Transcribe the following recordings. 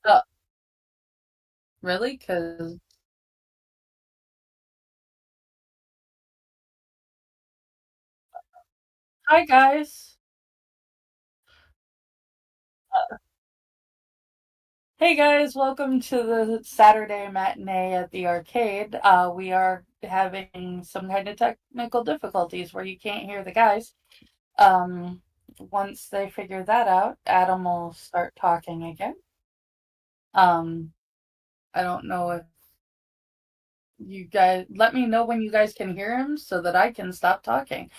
Uh, really? Cause hi guys. Hey guys, welcome to the Saturday matinee at the arcade. We are having some kind of technical difficulties where you can't hear the guys. Um, Once they figure that out, Adam will start talking again. Um, I don't know if you guys let me know when you guys can hear him so that I can stop talking.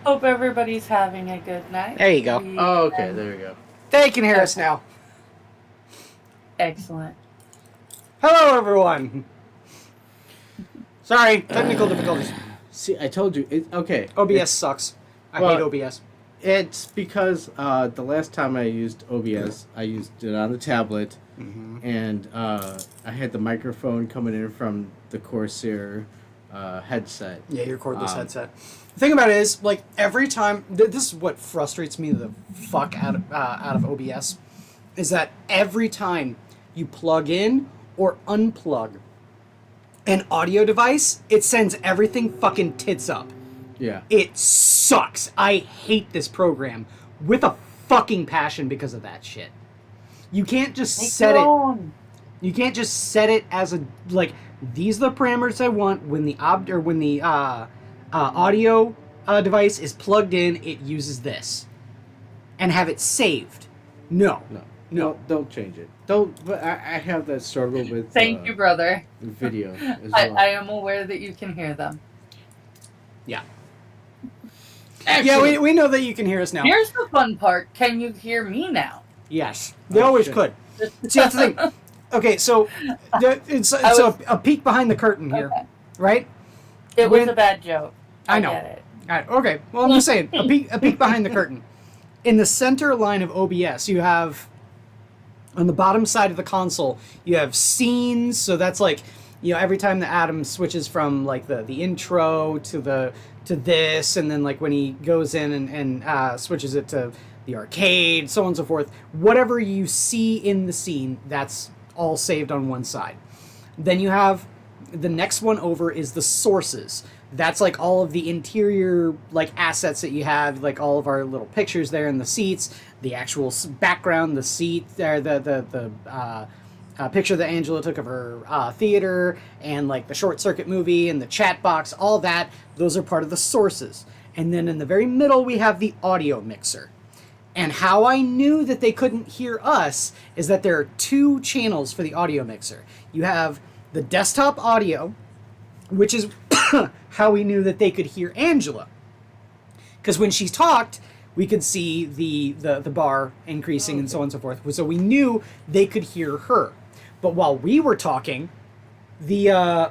Hope everybody's having a good night. There you go. We Oh, okay, there we go. They can hear us okay, now. excellent. Hello, everyone. Sorry, technical difficulties. See, I told you. Okay. OBS sucks. I well, hate OBS. It's because the last time I used OBS, I used it on the tablet, and I had the microphone coming in from the Corsair headset. Yeah, your cordless headset. The thing about it is, like, every time... this is what frustrates me the fuck out of OBS, is that every time you plug in or unplug an audio device, it sends everything fucking tits up. Yeah. It sucks. I hate this program with a fucking passion because of that shit. You can't just Make set your it. own. You can't just set it as a like. These are the parameters I want when the audio device is plugged in. It uses this, and have it saved. No, No. no. Don't change it. Don't. But I have that struggle with Thank you, brother. video as I, well. I am aware that you can hear them. Yeah, Excellent. yeah. We know that you can hear us now. Here's the fun part. Can you hear me now? Yes, they Oh, always shit. could. See, that's the thing. Okay, so it's a peek behind the curtain here, Okay. right? It was When- a bad joke. I know. Get it. All right, okay, well, I'm just saying, a peek behind the curtain. In the center line of OBS, you have, on the bottom side of the console, you have scenes, so that's like, every time the Atom switches from, like, the intro to this, and then, like, when he goes in and switches it to the arcade, so on and so forth, whatever you see in the scene, that's all saved on one side. Then you have the next one over is the sources. That's like all of the interior like assets that you have, like all of our little pictures there in the seats, the actual background, the seat there, the picture that Angela took of her theater, and like the short circuit movie and the chat box, all that. Those are part of the sources. And then in the very middle we have the audio mixer. And how I knew that they couldn't hear us is that there are two channels for the audio mixer. You have the desktop audio, which is how we knew that they could hear Angela. Because when she talked, we could see the bar increasing and so on and so forth. So we knew they could hear her. But while we were talking, the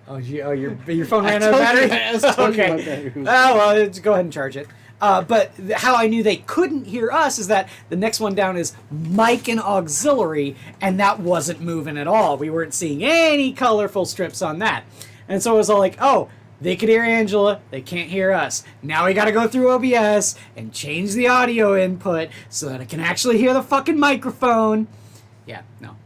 your phone ran out of battery? I was told you Okay. my battery was Oh, well, go ahead and charge it. But how I knew they couldn't hear us is that the next one down is mic and auxiliary, and that wasn't moving at all. We weren't seeing any colorful strips on that. And so it was all like, oh, they could hear Angela, they can't hear us. Now we gotta go through OBS and change the audio input so that I can actually hear the fucking microphone. Yeah, no.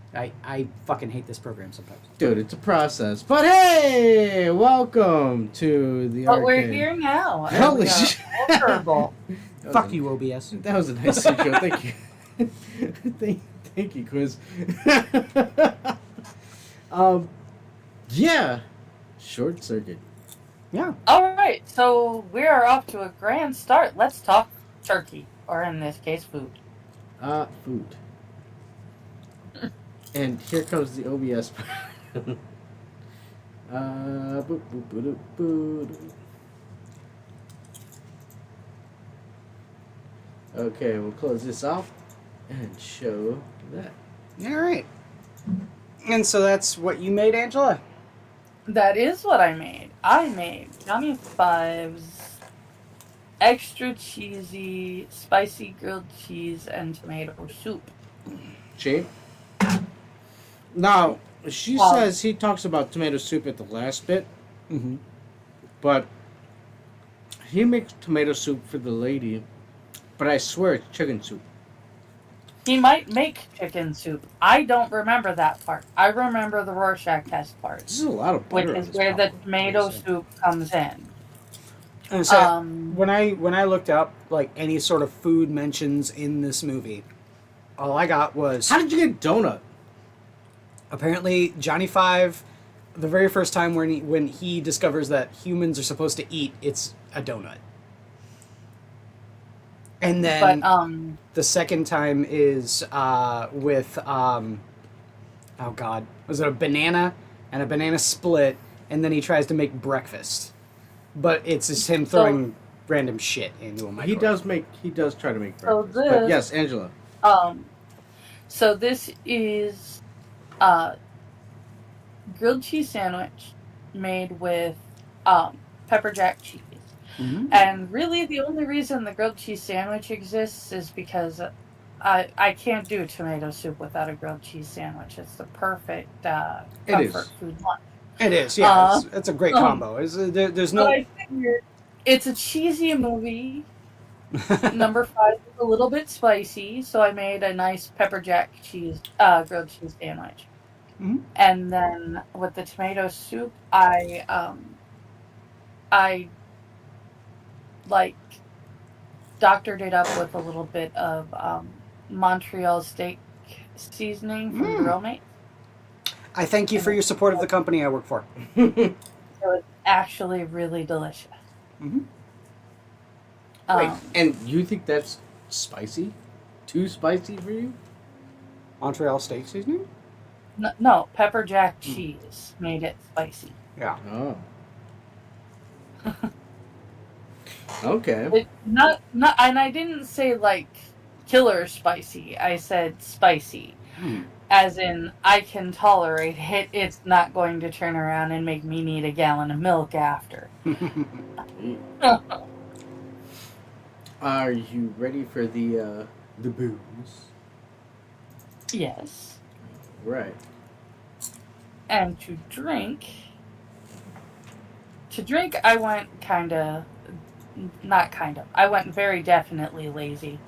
I fucking hate this program sometimes. Dude, it's a process. But hey, welcome to the But we're arcade. here now. and Holy we are shit. vulnerable. Fuck you, OBS. That was a nice intro. Thank you. thank you, Quiz. Yeah. Short circuit. Yeah. All right, so we are off to a grand start. Let's talk turkey, or in this case, food. Food. And here comes the OBS. Boop, boop, boop, boop, boop. Okay, we'll close this off and show that. All right. And so that's what you made, Angela? That is what I made. I made Johnny Fives, extra cheesy, spicy grilled cheese, and tomato soup. She? Now, she Wow. says he talks about tomato soup at the last bit, Mm-hmm. but he makes tomato soup for the lady, but I swear it's chicken soup. He might make chicken soup. I don't remember that part. I remember the Rorschach test part, This is a lot of which butter on is this where the popcorn. tomato soup comes in. And so Um, when I looked up like any sort of food mentions in this movie, all I got was How did you get donut? apparently Johnny Five, the very first time when he discovers that humans are supposed to eat, it's a donut. And then but the second time is with oh god, was it a banana and a banana split, and then he tries to make breakfast, but it's just him throwing random shit into a microwave. He does try to make So breakfast. But this- yes, Angela. so this is a grilled cheese sandwich made with pepper jack cheese. Mhm. And really, the only reason the grilled cheese sandwich exists is because I can't do tomato soup without a grilled cheese sandwich. It's the perfect It is. comfort food lunch. It is, yeah. It's a great combo. There's But no. I figured it's a cheesy movie. Number 5 is a little bit spicy, so I made a nice pepper jack cheese grilled cheese sandwich. Mhm. And then with the tomato soup, I like doctored it up with a little bit of Montreal steak seasoning from Grill Mate. I thank you for your support of the company I work for. So it's actually really delicious. Mhm. Wait, and you think that's spicy? Too spicy for you? Montreal steak seasoning? No, pepper jack cheese made it spicy. Yeah. Oh. Okay. It, not, and I didn't say like killer spicy. I said spicy, as in I can tolerate it. It's not going to turn around and make me need a gallon of milk after. Are you ready for the booze? Yes, Right. and to drink, I went I went very definitely lazy,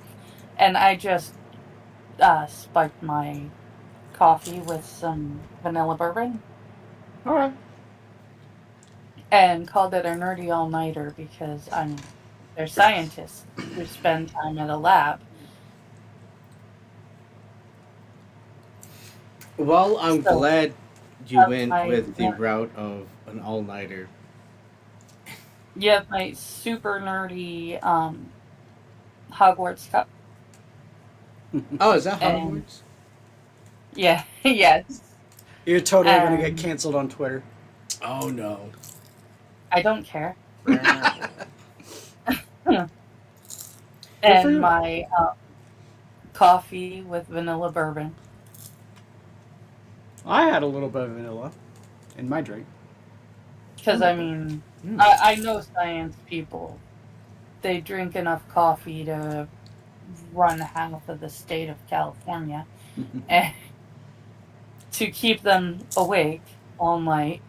and I just spiked my coffee with some vanilla bourbon. All right. And called it a nerdy all-nighter because they're scientists who spend time at a lab. Well, I'm So, glad you that's went my- with the route of an all-nighter. You have my super nerdy Hogwarts cup. Oh, is that And- Hogwarts? Yeah, yes. You're totally going to Um, get canceled on Twitter. Oh no. I don't care. for And you. my coffee with vanilla bourbon. I had a little bit of vanilla in my drink. Because, I mean, Mm. I know science people. They drink enough coffee to run half of the state of California. And to keep them awake all night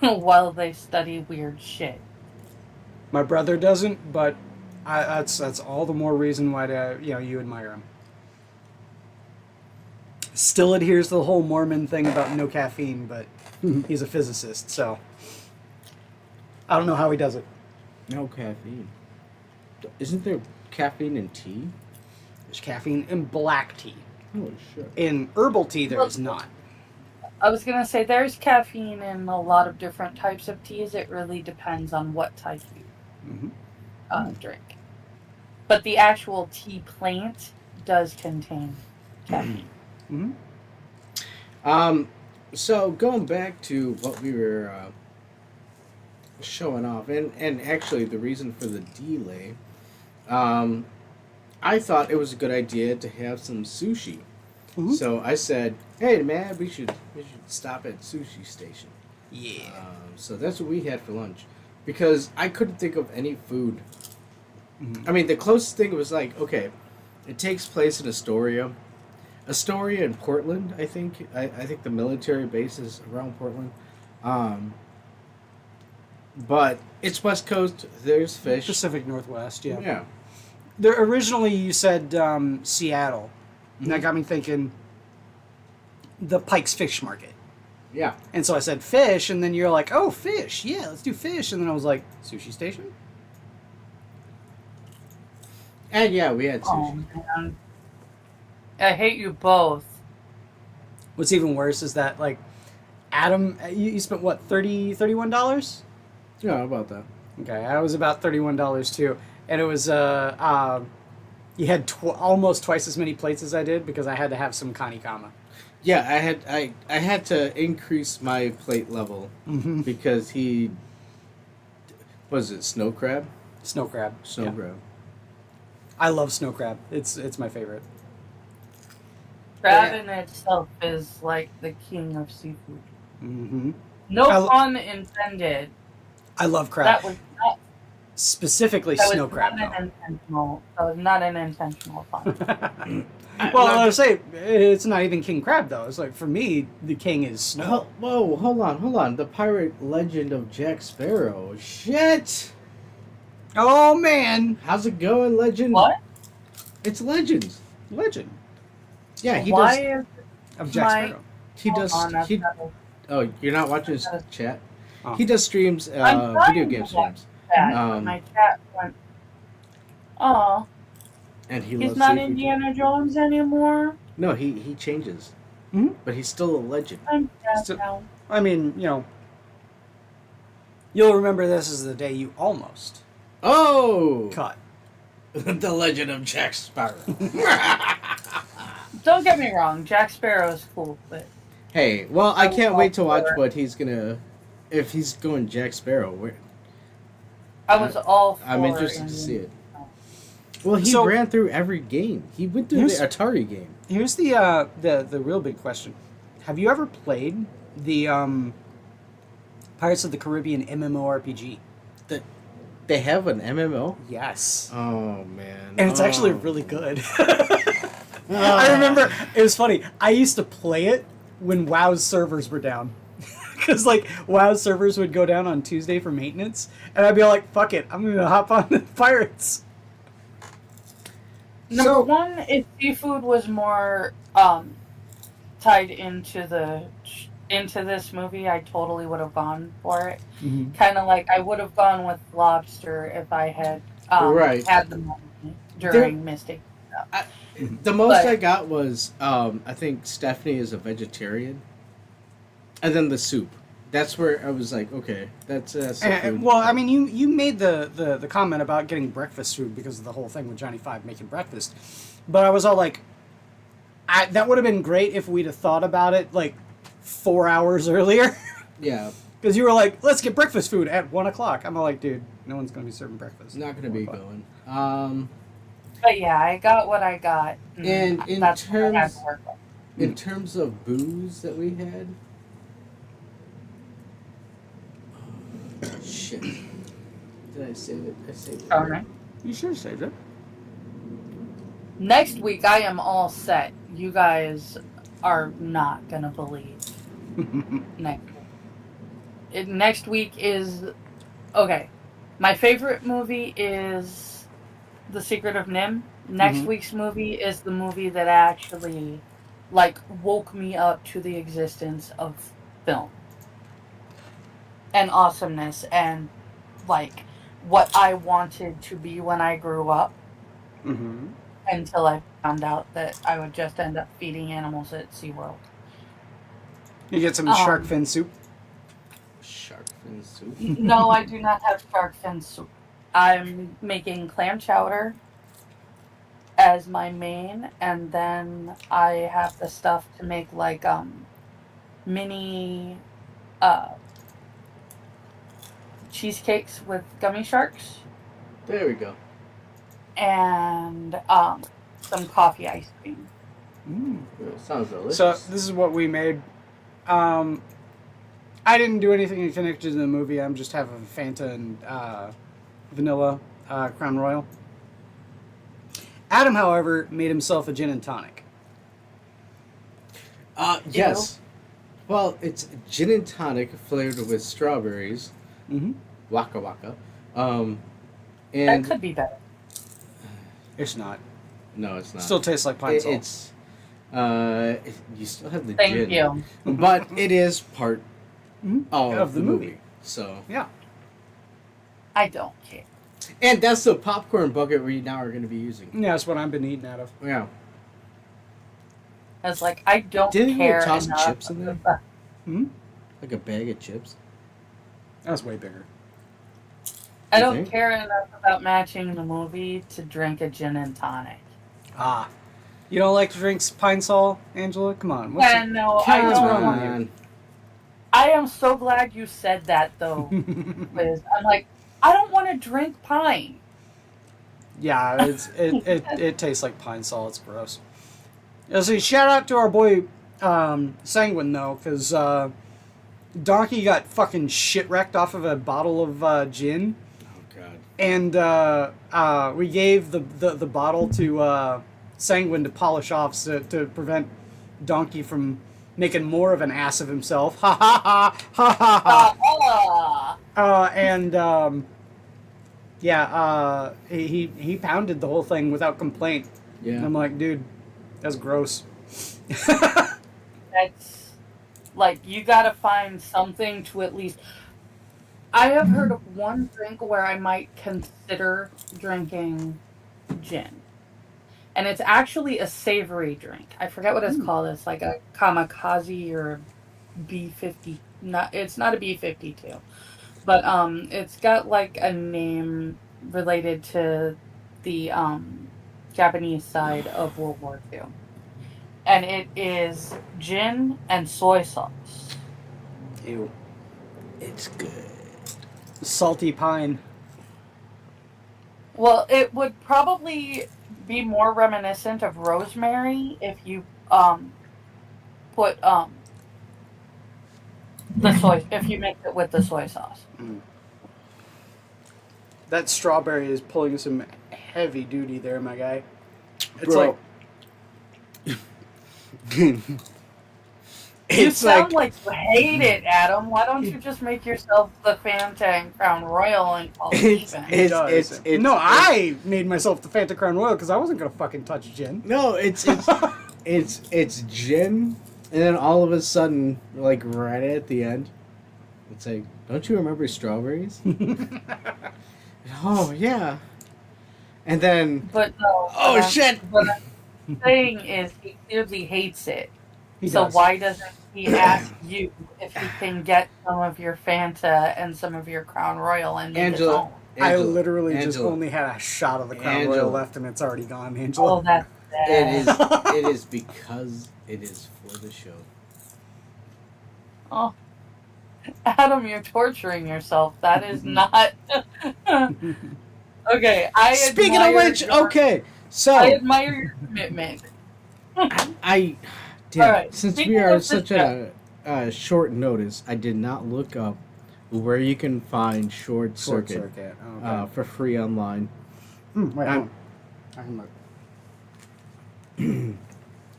while they study weird shit. My brother doesn't, but that's all the more reason why you admire him. Still adheres to the whole Mormon thing about no caffeine, but he's a physicist, so I don't know how he does it. No caffeine. Isn't there caffeine in tea? There's caffeine in black tea. Oh shit. In herbal tea, there is not. I was going to say there's caffeine in a lot of different types of teas. It really depends on what type you drink. But the actual tea plant does contain caffeine. So going back to what we were showing off, and actually the reason for the delay, I thought it was a good idea to have some sushi. So I said, "Hey man, we should stop at sushi station." Yeah. So that's what we had for lunch, because I couldn't think of any food. I mean, the closest thing was like, okay, it takes place in Astoria in Portland. I think the military base is around Portland, but it's West Coast. There's fish. Pacific Northwest, yeah. Yeah. There originally you said Seattle, And that got me thinking the Pike's Fish Market. Yeah. And so I said fish, and then you're like, oh, fish. Yeah, let's do fish. And then I was like, sushi station? And yeah, we had Oh sushi. man, I hate you both. What's even worse is that, like, Adam, you spent what, $31? Yeah, how about that? Okay, I was about $31 too. And it was, you had almost twice as many plates as I did because I had to have some kanikama. Yeah, I had to increase my plate level because he was it snow crab? Snow crab. Snow Yeah. crab. I love snow crab. It's my favorite. Crab in itself is like the king of seafood. Mm-hmm. No pun intended. I love crab. That was not. Specifically That snow was crab. not an intentional. That was not an intentional pun. Well, I was say it's not even king crab though. It's like for me, the king is snow. Whoa, hold on. The pirate legend of Jack Sparrow. Shit! Oh man, How's it going, Legend? What? It's Legends. legend Yeah, he Why does. is of Jack My- Sparrow. He does. Hold on, that's He. not a- Oh, you're not watching his chat. Oh. He does streams, I'm trying video to game watch streams, that? My cat went. Oh, and he he's loves not seafood. Indiana Jones anymore. No, he changes, Mhm. but he's still a legend. I'm sad So- now. I mean, you'll remember this as the day you almost Oh, cut. the legend of Jack Sparrow. Don't get me wrong, Jack Sparrow's cool, but Hey, well, I I'm can't all wait to watch for it. what he's gonna. If he's going Jack Sparrow, I was all for I'm interested to see it. Well, he So- ran through every game. He went through Here's- the Atari game. Here's the real big question: have you ever played the Pirates of the Caribbean MMORPG? They have an MMO. Yes. Oh man, And it's actually really good. I remember it was funny. I used to play it when WoW's servers were down. Because like WoW's servers would go down on Tuesday for maintenance, and I'd be like, "Fuck it, I'm gonna hop on the Pirates." number one, if seafood was more tied into this movie, I totally would have gone for it. Mm-hmm. Kind of like I would have gone with lobster if I had Right. had the money during Mystic. The most But- I got was I think Stephanie is a vegetarian, and then the soup. That's where I was like, okay, that's food. Well, I mean, you made the comment about getting breakfast food because of the whole thing with Johnny Five making breakfast, but I was all like, that would have been great if we'd have thought about it like 4 hours earlier. Yeah, Because you were like, let's get breakfast food at 1 o'clock. I'm all like, dude, no one's going to be serving breakfast. it's not gonna at be 1 o'clock. going. But yeah, I got what I got. And in that's what I had terms- to work with. In terms of booze that we had, shit. Did I save it? I saved it. All right. You should have saved it. Next week, I am all set. You guys are not gonna believe next week. Next week is okay. My favorite movie is The Secret of Nim. Next Mhm. week's movie is the movie that actually like woke me up to the existence of film and awesomeness and like what I wanted to be when I grew up. Mm-hmm. Until I found out that I would just end up feeding animals at SeaWorld. You get some Um, shark fin soup. Shark fin soup. No, I do not have shark fin soup. I'm making clam chowder as my main, and then I have the stuff to make like mini cheesecakes with gummy sharks There we go. and some coffee ice cream. Sounds delicious. So this is what we made. I didn't do anything connected to the movie. I'm just having Fanta and vanilla Crown Royal. Adam, however, made himself a gin and tonic. Yes. Well, it's gin and tonic flavored with strawberries. Mm-hmm. Waka waka. That And could be better. It's not. no, it's not. Still tastes like pine salt. It's You still have the Thank gin. you. But it is part Of the movie. So, Yeah. I don't care. and that's the popcorn bucket we now are going to be using. Yeah, that's what I've been eating out of. Yeah. It's like I don't Didn't care you toss enough. chips in there? Hmm? Like a bag of chips. That's way bigger. I You don't think? care enough about matching the movie to drink a gin and tonic. Ah. You don't like to drink Pine Sol, Angela? Come on. What's Yeah, no, I Come don't. on. I am so glad you said that, though, Liz. I'm like, I don't want to drink pine. Yeah, it tastes like Pine Sol. It's gross. See, shout out to our boy Sanguine though, because Donkey got fucking shit wrecked off of a bottle of gin, Oh, God. and we gave the bottle to Sanguine to polish off to prevent Donkey from making more of an ass of himself. Ha ha ha ha ha ha. And he pounded the whole thing without complaint. Yeah. And I'm like, dude, that's gross. That's like, you gotta find something to at least. I have heard of one drink where I might consider drinking gin. And it's actually a savory drink. I forget what it's called. It's like a kamikaze or B50. It's not a B52. But it's got like a name related to the Japanese side of World War II. And it is gin and soy sauce. Ew. It's good. Salty pine. Well, it would probably be more reminiscent of rosemary if you put if you mix it with the soy sauce. That strawberry is pulling some heavy duty there, my guy. It's Bro. You It's sound like you hate it, Adam. Why don't you just make yourself the Fanta and Crown Royal and call it even? it's no, I made myself the Fanta Crown Royal because I wasn't gonna fucking touch gin. No, it's gin, and then all of a sudden, like right at the end, it's like, don't you remember strawberries? Oh yeah, and then But no. oh shit! What I'm saying is, he clearly hates it. He So does. why doesn't he ask you if he can get some of your Fanta and some of your Crown Royal and make his Angela. own? I literally just Angela. only had a shot of the Crown Angela. Royal left, and it's already gone, Angela. Oh, that's It bad. is. It is because it is for the show. Oh, Adam, you're torturing yourself. That is not. Okay, Speaking of which, okay, I so admire your commitment. I damn, Alright, since speaking we are of the such a short notice, I did not look up where you can find Short Circuit, Okay. for free online. Wait, I'm- I can look.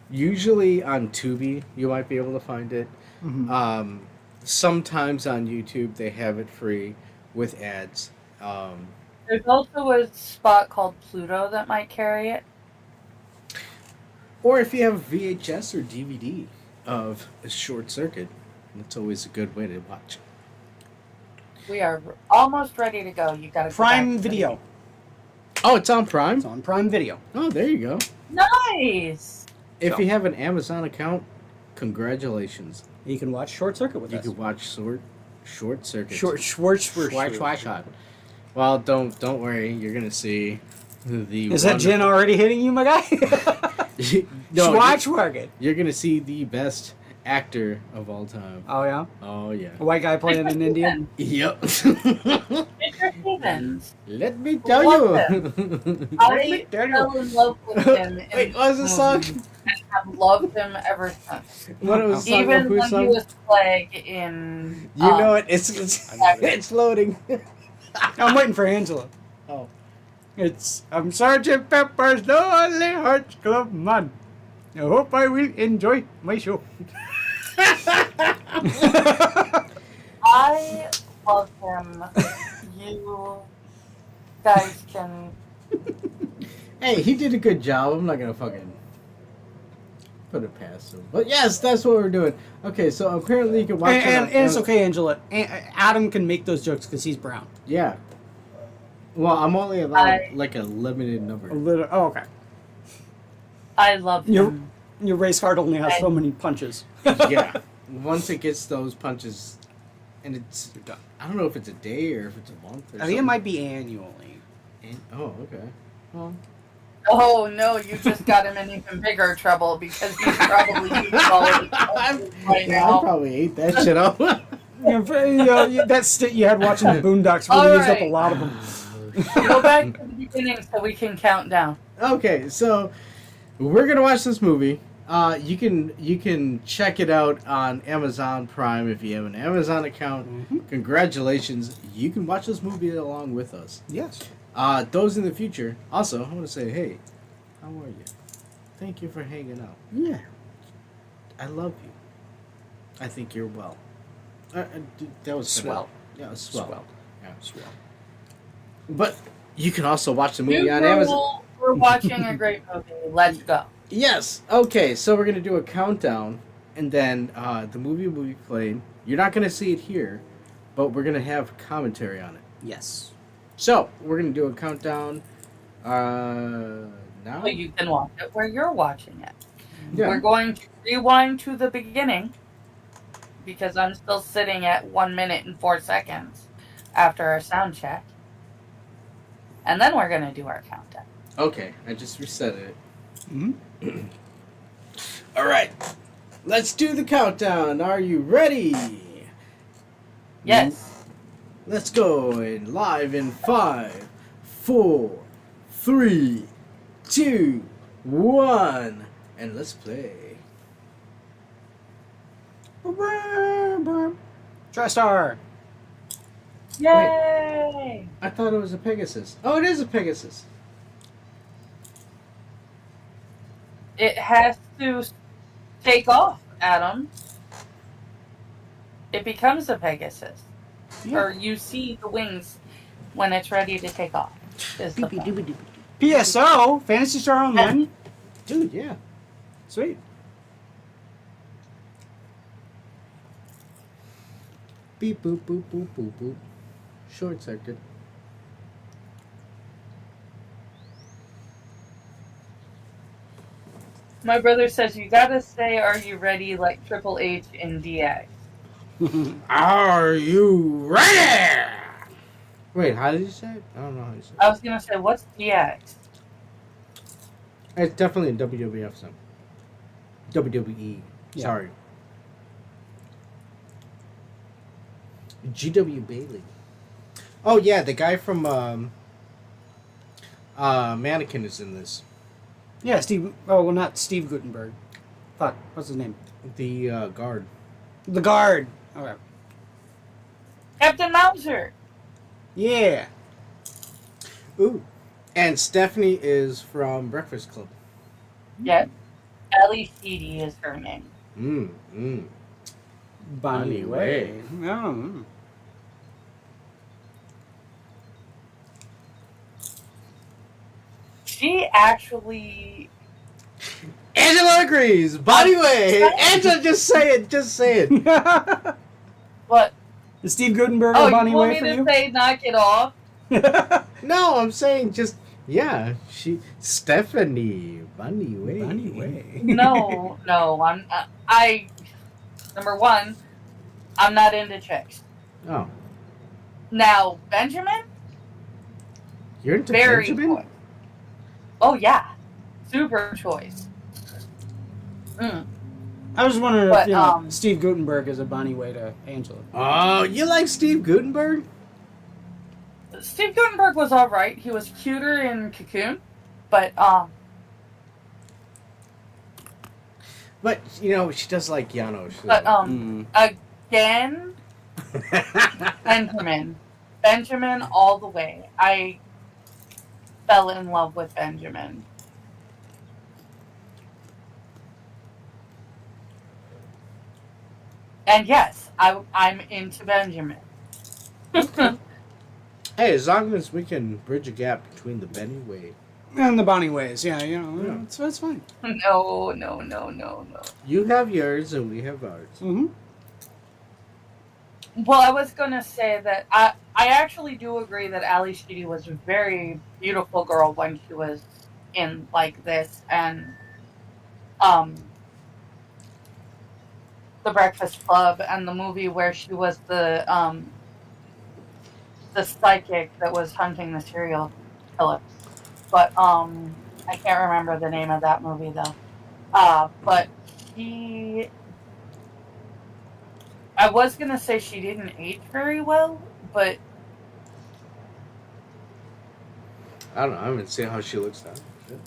Usually on Tubi, you might be able to find it. Mhm. Sometimes on YouTube, they have it free with ads. There's also a spot called Pluto that might carry it. Or if you have VHS or DVD of a Short Circuit, that's always a good way to watch. We are almost ready to go. You gotta go Prime back to Video. Oh, it's on Prime? It's on Prime Video. Oh, there you go. Nice. If So- you have an Amazon account, congratulations. You can watch Short Circuit with You us. can watch Short Circuit. Schwartz. Well, don't worry. You're gonna see the. Is that gin already hitting you, my guy? No, Schwarzenegger. you're gonna see the best actor of all time. Oh yeah, Oh yeah. a white guy playing an Indian. Yep. Mr. Stevens. Let me tell Love you. I fell in love with him. Wait, what was the song? I've loved him ever since. What was the song? Even Whose when he song? was Plague in. You know it. It's loading. I'm waiting for Angela. Oh. It's I'm Sergeant Pepper's Lonely Hearts Club Man. I hope I will enjoy my show. I love him. You guys can. Hey, he did a good job. I'm not gonna fucking. put it past him. But yes, that's what we're doing. Okay, so apparently you can watch And it. it's okay, Angela. Adam can make those jokes because he's brown. Yeah. Well, I'm only allowed like a limited number. A little. Oh, okay. I love him. Your race card only has so many punches. Yeah. Once it gets those punches, and it's You're done. I don't know if it's a day or if it's a month. Or I think it might be annually. Oh, okay. Well, Oh no, you just got him in even bigger trouble because he's probably eating all of his punches right yeah, I now. probably ate that shit up. That stit you had watching the Boondocks really used up a lot of them. Go back to the beginning so we can count down. Okay, so we're gonna watch this movie. You can check it out on Amazon Prime if you have an Amazon account. Mm-hmm. Congratulations, you can watch this movie along with us. Yes. Those in the future. Also, I want to say, hey, how are you? Thank you for hanging out. Yeah. I love you. I think you're well. That was Swell. Yeah, it was swell. Swell. Yeah. Swell. But you can also watch the movie New on rule, Amazon. we're watching a great movie. Let's go. Yes. Okay, so we're going to do a countdown, and then the movie will be played. You're not going to see it here, but we're going to have commentary on it. Yes. So, we're going to do a countdown now. So you can watch it where you're watching it. Yeah. We're going to rewind to the beginning because I'm still sitting at 1 minute and 4 seconds after our sound check. And then we're going to do our countdown. Okay, I just reset it. Mm-hmm. All right, let's do the countdown. Are you ready? Yes. Let's go in live in 5, 4, 3, 2, 1, and let's play. TriStar. Yay! I thought it was a Pegasus. Oh, it is a Pegasus. It has to take off, Adam. It becomes a Pegasus. Yeah. Or you see the wings when it's ready to take off. Is the fun. PSO. Fantasy Star Online. Dude, yeah. Sweet. Beep, boop, boop, boop, boop, boop. Short circuit. My brother says you gotta say, "Are you ready?" like Triple H in DX. Are you ready? Wait, how did you say it? I don't know how you say it. I was gonna say, what's DX? It's definitely a WWF song. WWE. Yeah. Sorry. GW Bailey. Oh yeah, the guy from Mannequin is in this. Yeah, Steve. Oh, well, not Steve Gutenberg. Fuck. What's his name? The guard. The Guard. Okay. Captain Mauser. Yeah. Ooh. And Stephanie is from Breakfast Club. Yes. Ellie Seedy is her name. BahneWeh. Oh. She actually. Angela agrees. BahneWeh. Angela, just say it. Just say it. What? Is Steve Gutenberg Oh, or you want BahneWeh me for to you? say knock it off? No, I'm saying just yeah. Stephanie BahneWeh. BahneWeh. No, I. Number one, I'm not into chicks. Oh, Now, Benjamin, you're into very Benjamin? choice. Oh yeah, super choice. I was just wondering But, if Steve Gutenberg is a BahneWeh to Angela. Oh, you like Steve Gutenberg? Steve Gutenberg was all right. He was cuter in Cocoon, but But you know she does like Yano. Again, Benjamin all the way. I fell in love with Benjamin. And yes, I'm into Benjamin. Hey, as long as we can bridge a gap between the BahneWeh And the BahneWehs, yeah, you know, it's fine. No, no, no, no, no. You have yours and we have ours. Mm-hmm. Well, I was gonna say that I actually do agree that Ali Sheedy was a very beautiful girl when she was in like this and um the Breakfast Club and the movie where she was the psychic that was hunting the serial killer. But I can't remember the name of that movie though. But she I was gonna say she didn't age very well, but I don't know. I haven't seen how she looks now. Shit.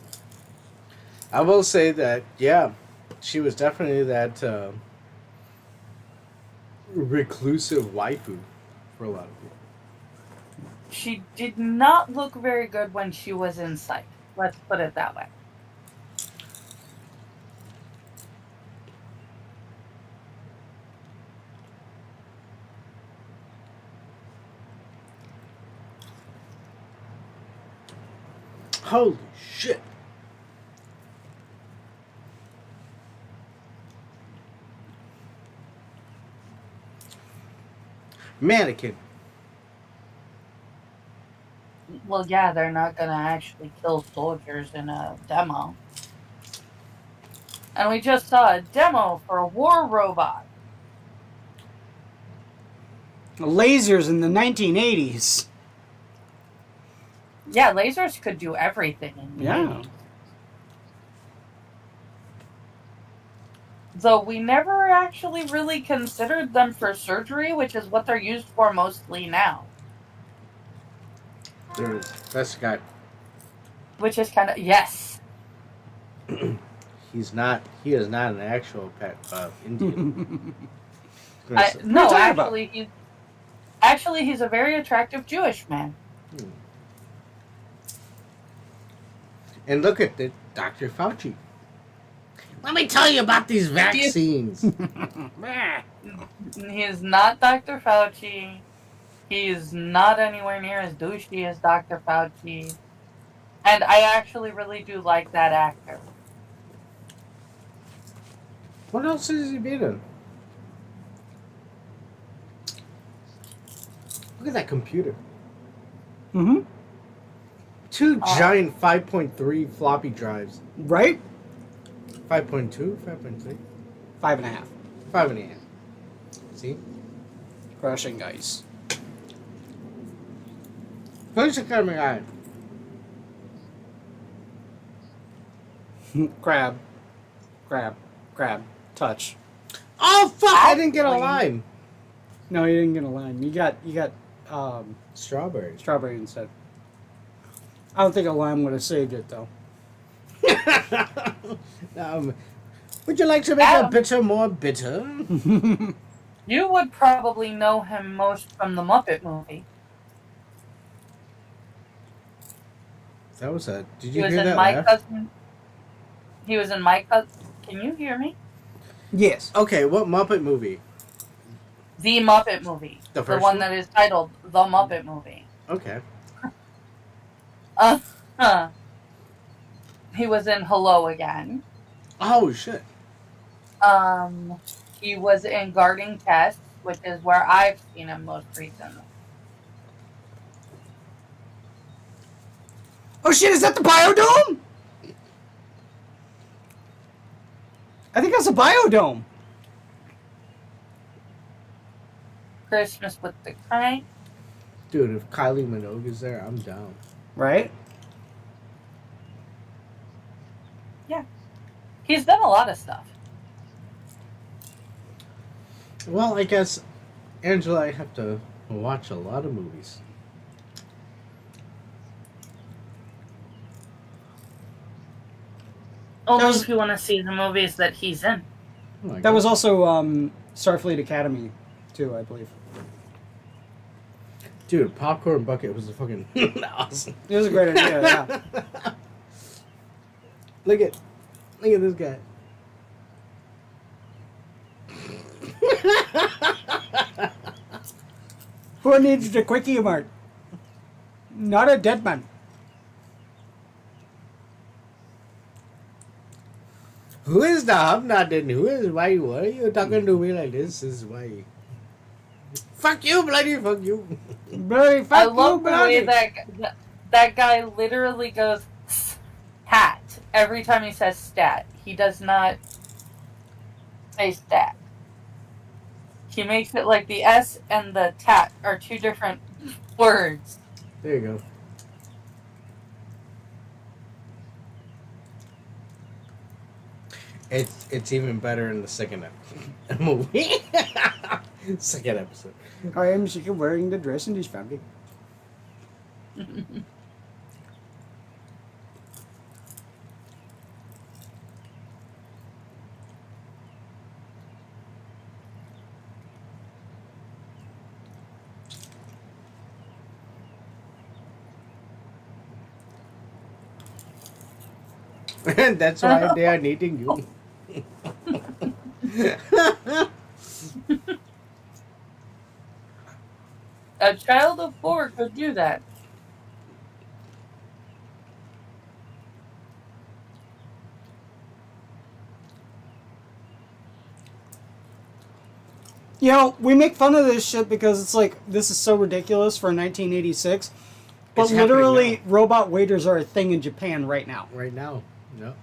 I will say that, yeah, she was definitely that reclusive waifu for a lot of people. she did not look very good when she was in Psych. Let's put it that way. Holy shit. Mannequin. Well, yeah, they're not gonna actually kill soldiers in a demo. And we just saw a demo for a war robot. Lasers in the 1980s. Yeah, lasers could do everything in the Yeah. 80s. Though we never actually really considered them for surgery, which is what they're used for mostly now. There it is. That's the guy. Which is kind of, yes. He is not an actual pet Indian. No, you talking actually he's a very attractive Jewish man. And look at the Dr. Fauci. Let me tell you about these vaccines. He is not Dr. Fauci. He is not anywhere near as douchey as Dr. Fauci. And I actually really do like that actor. What else has he been in? Look at that computer. Mm-hmm. Two giant 5.3 floppy drives. Right? 5.2? 5.3? 5.5. 5.5. See? Crushing ice. Who's the camera guy? Crab. Crab. Crab. Touch. Oh fuck! I didn't get a lime. No, you didn't get a lime. You got Strawberry. strawberry instead. I don't think a lime would have saved it though. Would you like to make a bitter more bitter? You would probably know him most from the Muppet movie. That was a. Did He you was hear in that My laugh? Cousin. He was in My Cousin. Can you hear me? Yes. Okay, what Muppet movie? The Muppet movie. The first one one? that is titled The Muppet Movie. Okay. He was in Hello Again. Oh shit. He was in Guarding Tests, which is where I've seen him most recently. Oh shit, is that the biodome? I think that's a biodome. Christmas with the Crank. Dude, if Kylie Minogue is there, I'm down. Right? He's done a lot of stuff. Well, I guess, Angela, I have to watch a lot of movies. Only was- if you want to see the movies that he's in. Oh my That was God. also Starfleet Academy too, I believe. Dude, Popcorn Bucket was a fucking awesome. It was a great idea, yeah. Look at this guy. Who needs the quickie mart? Not a dead man. Who is that? I'm not in. Who is why? Why are you talking to me like this? This is why. Fuck you, bloody. Fuck you. Bloody I fuck you, love the way bloody. that guy literally goes hat every time he says stat. He does not say stat. He makes it like the S and the tat are two different words. There you go. It's even better in the second movie. Second episode. I am sick of wearing the dress in this family. And that's why they are needing you. A child of 4 could do that. You know, we make fun of this shit because it's like, this is so ridiculous for 1986. But It's happening literally, now. robot waiters are a thing in Japan right now. Right now. No.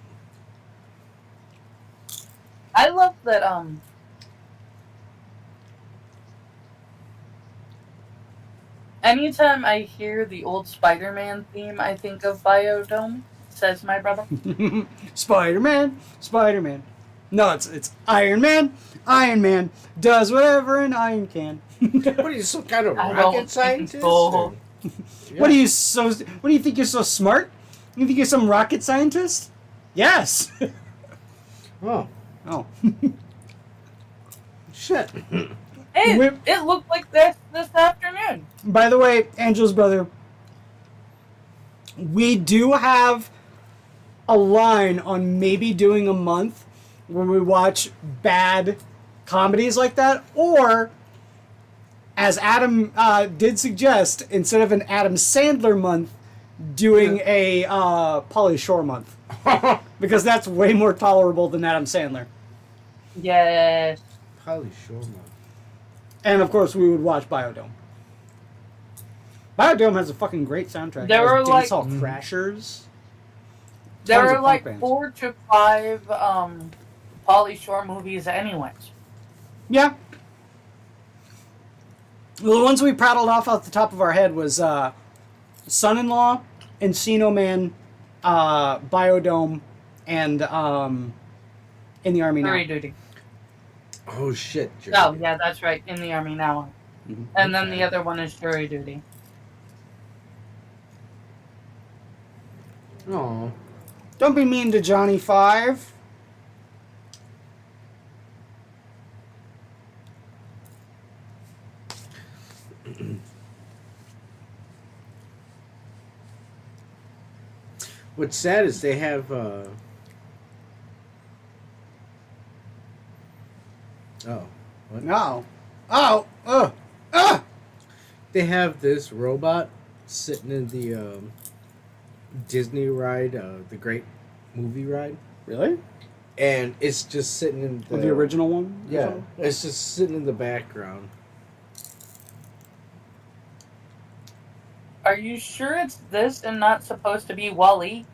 I love that anytime I hear the old Spider-Man theme, I think of Biodome, says my brother. Spider-Man, Spider-Man. No, it's Iron Man. Iron Man does whatever an iron can. What are you, some kind of I don't rocket think scientist? so. or- What do you think you're so smart? You think you're some rocket scientist? Yes. Oh, Oh. shit. It looked like this afternoon. By the way, Angela's brother, we do have a line on maybe doing a month where we watch bad comedies like that, or as Adam did suggest, instead of an Adam Sandler month, doing a Pauly Shore month, because that's way more tolerable than Adam Sandler. Yes. Probably sure, man. And of course, we would watch Biodome. Biodome has a fucking great soundtrack. There It has were, like- Dancehall Crashers. There Tons are of like punk bands. 4 to 5 Pauly Shore movies anyways. Yeah. Well, the ones we prattled off the top of our head was Son-in-Law, Encino Man, Biodome, and In the Army Now. Jury duty. Oh, shit. Oh, yeah, that's right. In the Army Now. Mhm. And then the other one is jury duty. Oh. Don't be mean to Johnny Five. What's sad is they have, Oh. What? No. Oh. They have this robot sitting in the Disney ride, the Great Movie Ride, Really? and it's just sitting in The original one? or Yeah, something? it's just sitting in the background. Are you sure it's this and not supposed to be Wall-E?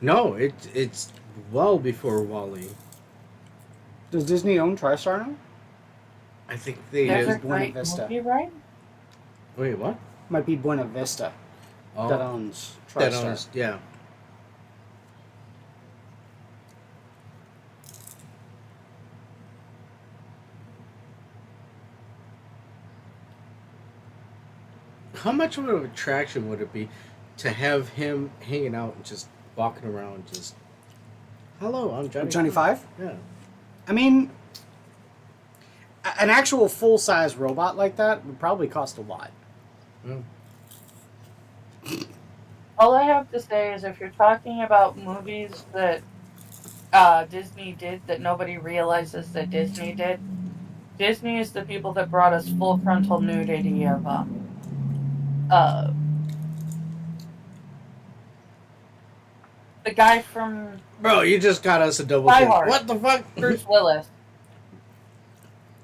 No, it's well before Wall-E. Does Disney own TriStar now? I think they There's a have. Buena great Vista. movie, right? Wait, what? Might be Buena Vista Oh, that owns TriStar. that owns, yeah. How much of an attraction would it be to have him hanging out and just walking around, just, hello, I'm Johnny. Johnny Five? Yeah. I mean, an actual full-size robot like that would probably cost a lot. Mm. All I have to say is if you're talking about movies that Disney did that nobody realizes that Disney did, Disney is the people that brought us full frontal nudity of The guy from Bro, you just got us a double Die kick. Hard. What the fuck? Bruce Willis.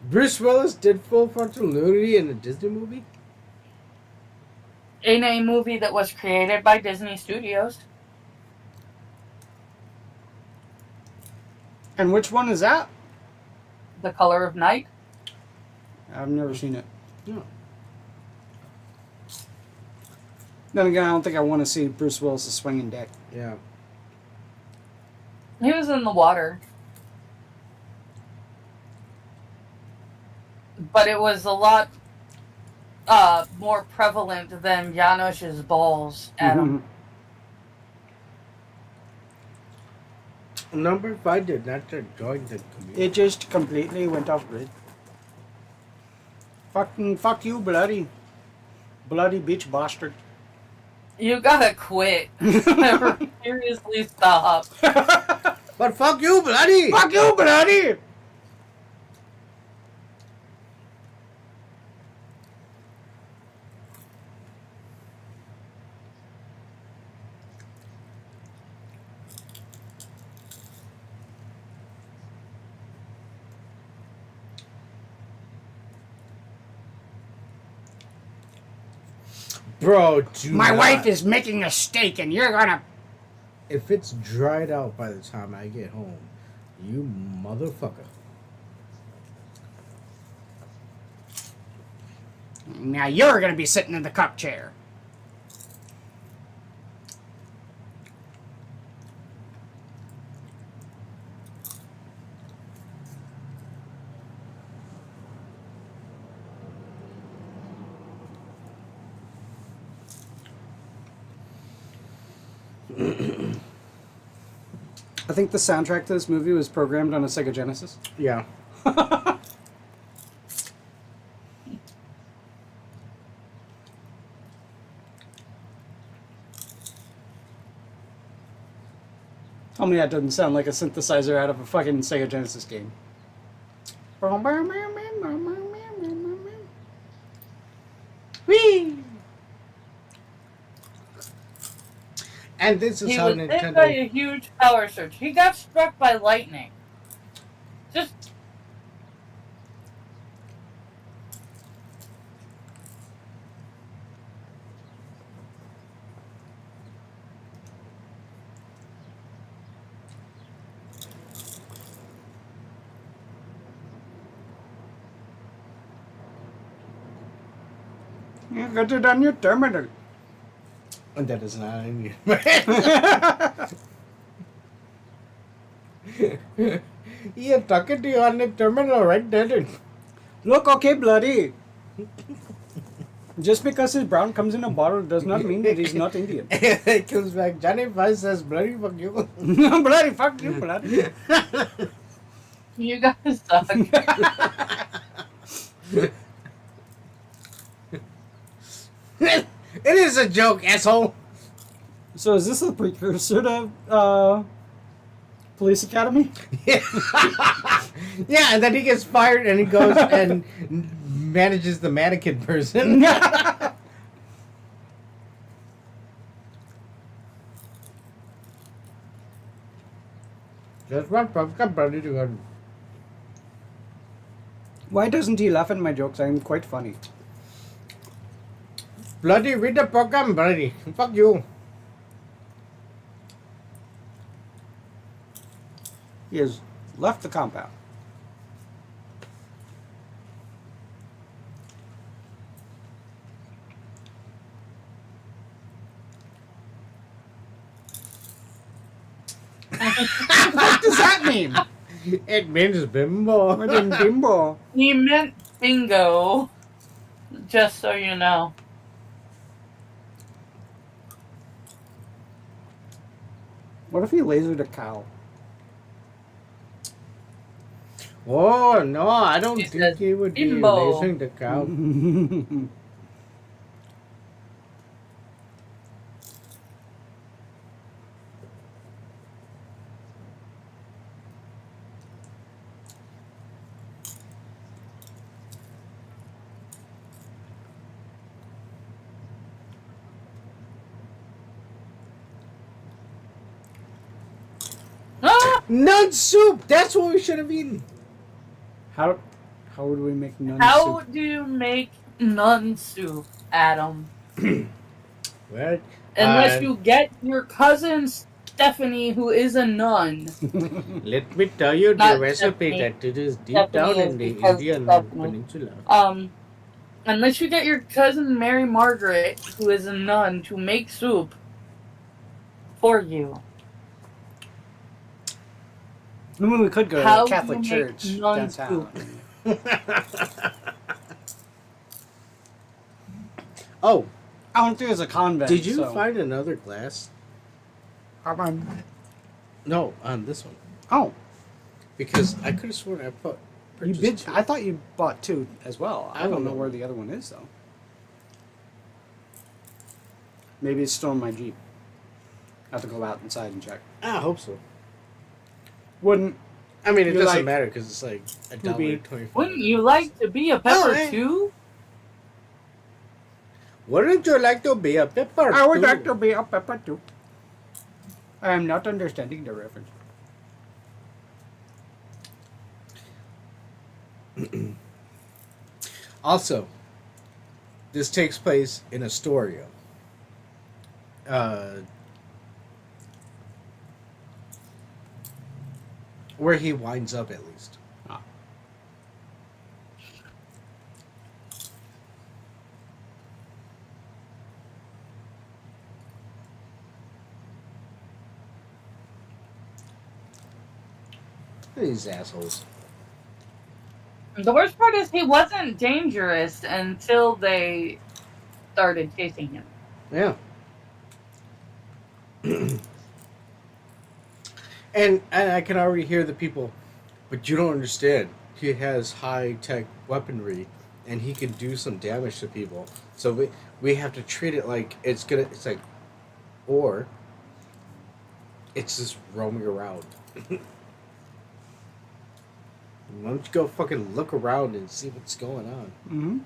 Bruce Willis did full frontal nudity in a Disney movie? In a movie that was created by Disney Studios. And which one is that? The Color of Night. I've never seen it. No. Then again, I don't think I want to see Bruce Willis swinging dick. Yeah. He was in the water. But it was a lot more prevalent than Janosch's balls at him. Number 5 did not join the community. It just completely went off grid. Fuck you, bloody bitch bastard. You gotta quit. Seriously, stop. But fuck you, bloody! Fuck you, bloody! Bro, do My not. wife is making a steak and you're gonna... If it's dried out by the time I get home, you motherfucker. Now you're gonna be sitting in the cup chair. I think the soundtrack to this movie was programmed on a Sega Genesis. Yeah. Tell me that doesn't sound like a synthesizer out of a fucking Sega Genesis game. Whee! And this is He how was hit by Nintendo. a huge power surge. He got struck by lightning. Just You got it on your terminal. And that is not Indian. You're talking to you on the terminal, right, Daddy? Look, okay, bloody. Just because his brown comes in a bottle does not mean that he's not Indian. It comes back. Johnny Five says, bloody fuck you. Bloody, fuck you, bloody. you guys suck. It is a joke, asshole. So is this a precursor to Police Academy? Yeah. Yeah, and then he gets fired and he goes and manages the mannequin person. That's what Pumpkin Buddy to Why doesn't he laugh at my jokes? I'm quite funny. Bloody read the program, bloody. Fuck you. He has left the compound. What does that mean? It means bimbo. What in bimbo? He meant bingo. Just so you know. What if he lasered a cow? Oh, no, I don't He think said he would be bimbo. racing the cow. Nun soup! That's what we should have eaten. How would we make nun How soup? do you make nun soup, Adam? What? Unless you get your cousin Stephanie, who is a nun. Let me tell you the Not recipe Stephanie. that it is deep Stephanie down is in the because Indian Stephanie. peninsula. Unless you get your cousin Mary Margaret, who is a nun, to make soup for you. I mean, we could go to How the do Catholic you make Church nun downtown. Oh, I went through as a convent. did you so. find another glass? No, on this one. Oh, Because I could have sworn I put. you purchased did. two. I thought you bought two as well. I I don't don't know know. where the other one is though. Maybe it's still in my Jeep. I have to go out inside and check. I hope so. Wouldn't. I mean, it You're doesn't like, matter because it's like $1.25. Wouldn't you like to be a pepper Oh, too? Wouldn't you like to be a pepper? I would too? like to be a pepper too. I am not understanding the reference. Also, this takes place in Astoria. Where he winds up, at least. Ah. These assholes. The worst part is he wasn't dangerous until they started chasing him. Yeah. and I can already hear the people, but you don't understand. He has high tech weaponry, and he can do some damage to people. So we have to treat it like it's like, or it's just roaming around. Why don't you go fucking look around and see what's going on? Mm-hmm.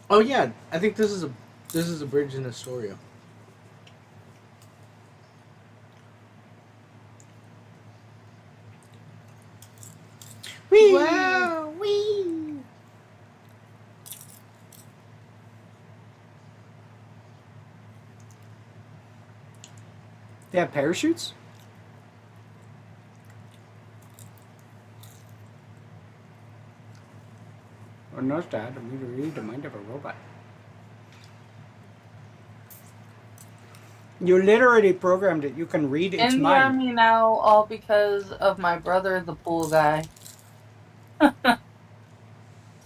Oh yeah, I think this is a bridge in Astoria. Whee! Wow, wee. They have parachutes? Or not that, I mean, read the mind of a robot. You literally programmed it. You can read its And hear mind. me now, all because of my brother, the pool guy.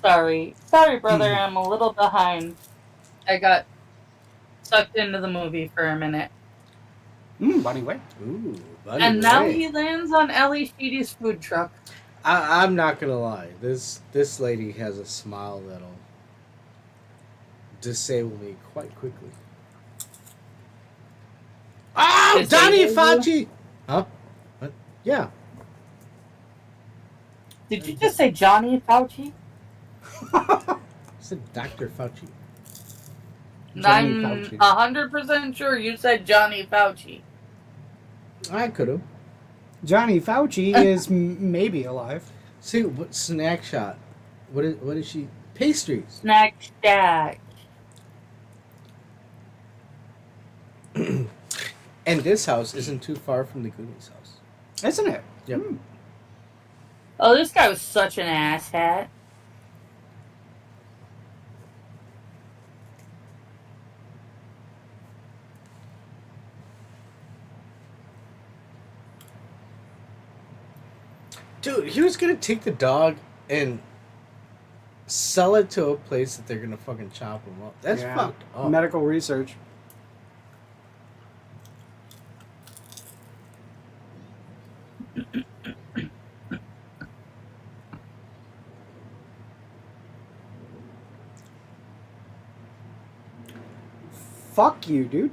Sorry, brother. I'm a little behind. I got sucked into the movie for a minute, BahneWeh. Ooh, and now BahneWeh. he lands on Ellie Sheedy's food truck. I'm not gonna lie. This lady has a smile that'll disable me quite quickly. Oh, Disable Donnie you? Fauci! Huh? What? Yeah. Did you just say Johnny Fauci? I said Dr. Fauci. Johnny I'm Fauci. 100% sure you said Johnny Fauci. I could have. Johnny Fauci is maybe alive. See, what snack shot? What is she? Pastries. Snack Shack. And this house isn't too far from the Goonies house. Isn't it? Yep. Oh, this guy was such an asshat. Dude, he was gonna take the dog and sell it to a place that they're gonna fucking chop him up. That's Yeah. fucked up. Medical research. Fuck you, dude.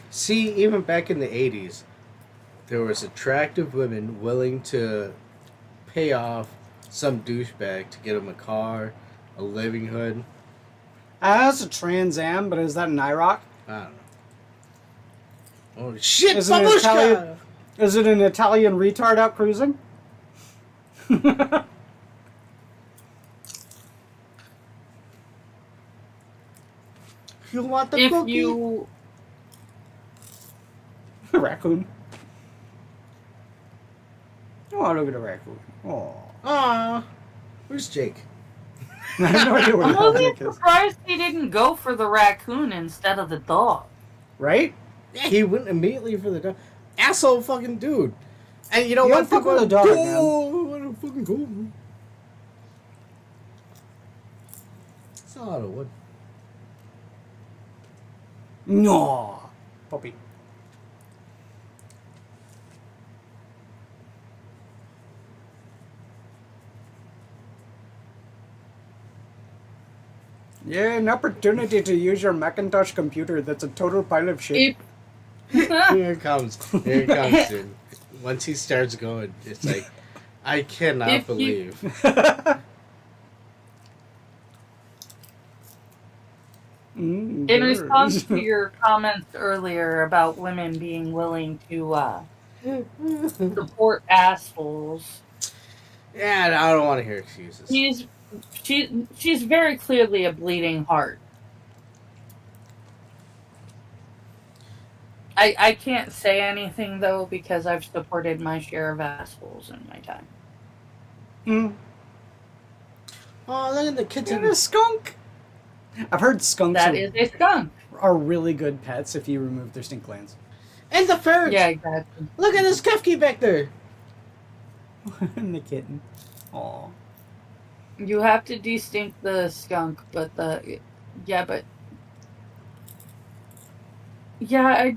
See, even back in the 80s, there was attractive women willing to pay off some douchebag to get him a car, a livelihood. That's a Trans Am, but is that an IROC? I don't know. Oh shit, Is it an babushka! Italian? Is it an Italian retard out cruising? You want the If cookie? you Raccoon. Oh, look at the raccoon. Oh. Aw, where's Jake? I have no idea where I'm the hell only Jake is. surprised he didn't go for the raccoon instead of the dog. Right? Yeah, he went immediately for the dog. Asshole fucking dude. And you know You what? don't fuck with a dog, man. Oh, I don't fucking go. It's a lot of wood. No. Puppy. Yeah, an opportunity to use your Macintosh computer that's a total pile of shit. Here it comes. Here it comes, dude. Once he starts going, it's like, I cannot If you- believe. In response to your comments earlier about women being willing to support assholes, Yeah, I don't want to hear excuses. she's very clearly a bleeding heart. I can't say anything though because I've supported my share of assholes in my time. Mm. Oh, look at the Is kitten. that a skunk? I've heard skunks That is a skunk. are really good pets if you remove their stink glands. And the ferret. Yeah, exactly. Look at this Kefki back there. And the kitten. Aw. You have to destink the skunk, but I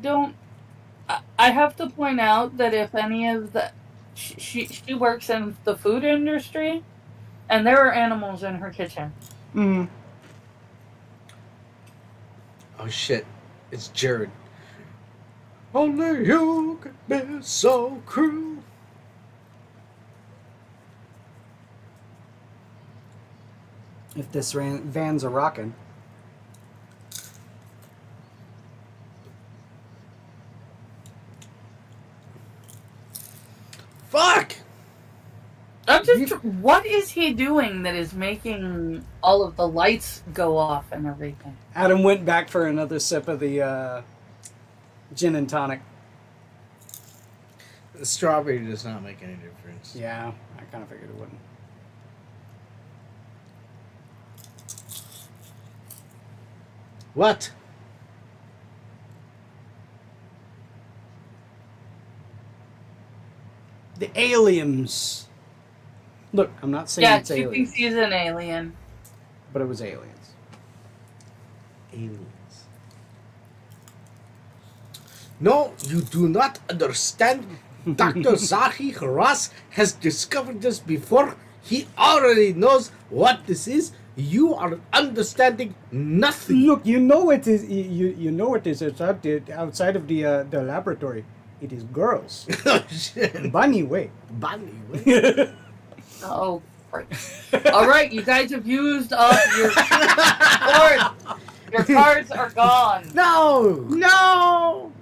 don't. I have to point out that if any of the she works in the food industry, and there are animals in her kitchen. Mm. Oh shit, it's Jared. Only you can be so cruel. If this van's a rockin'. Fuck! What is he doing that is making all of the lights go off and everything? Adam went back for another sip of the gin and tonic. The strawberry does not make any difference. Yeah, I kind of figured it wouldn't. What? The aliens. Look, I'm not saying Yeah, it's she aliens, thinks he's an alien. but it was aliens. Aliens. No, you do not understand. Dr. Zahi Haras has discovered this before. He already knows what this is. You are understanding nothing. Look, you know it is. You know it is outside of the laboratory. It is girls. Oh shit. BahneWeh. BahneWeh. Oh, right. All right, you guys have used up your cards. Your cards are gone. No! No.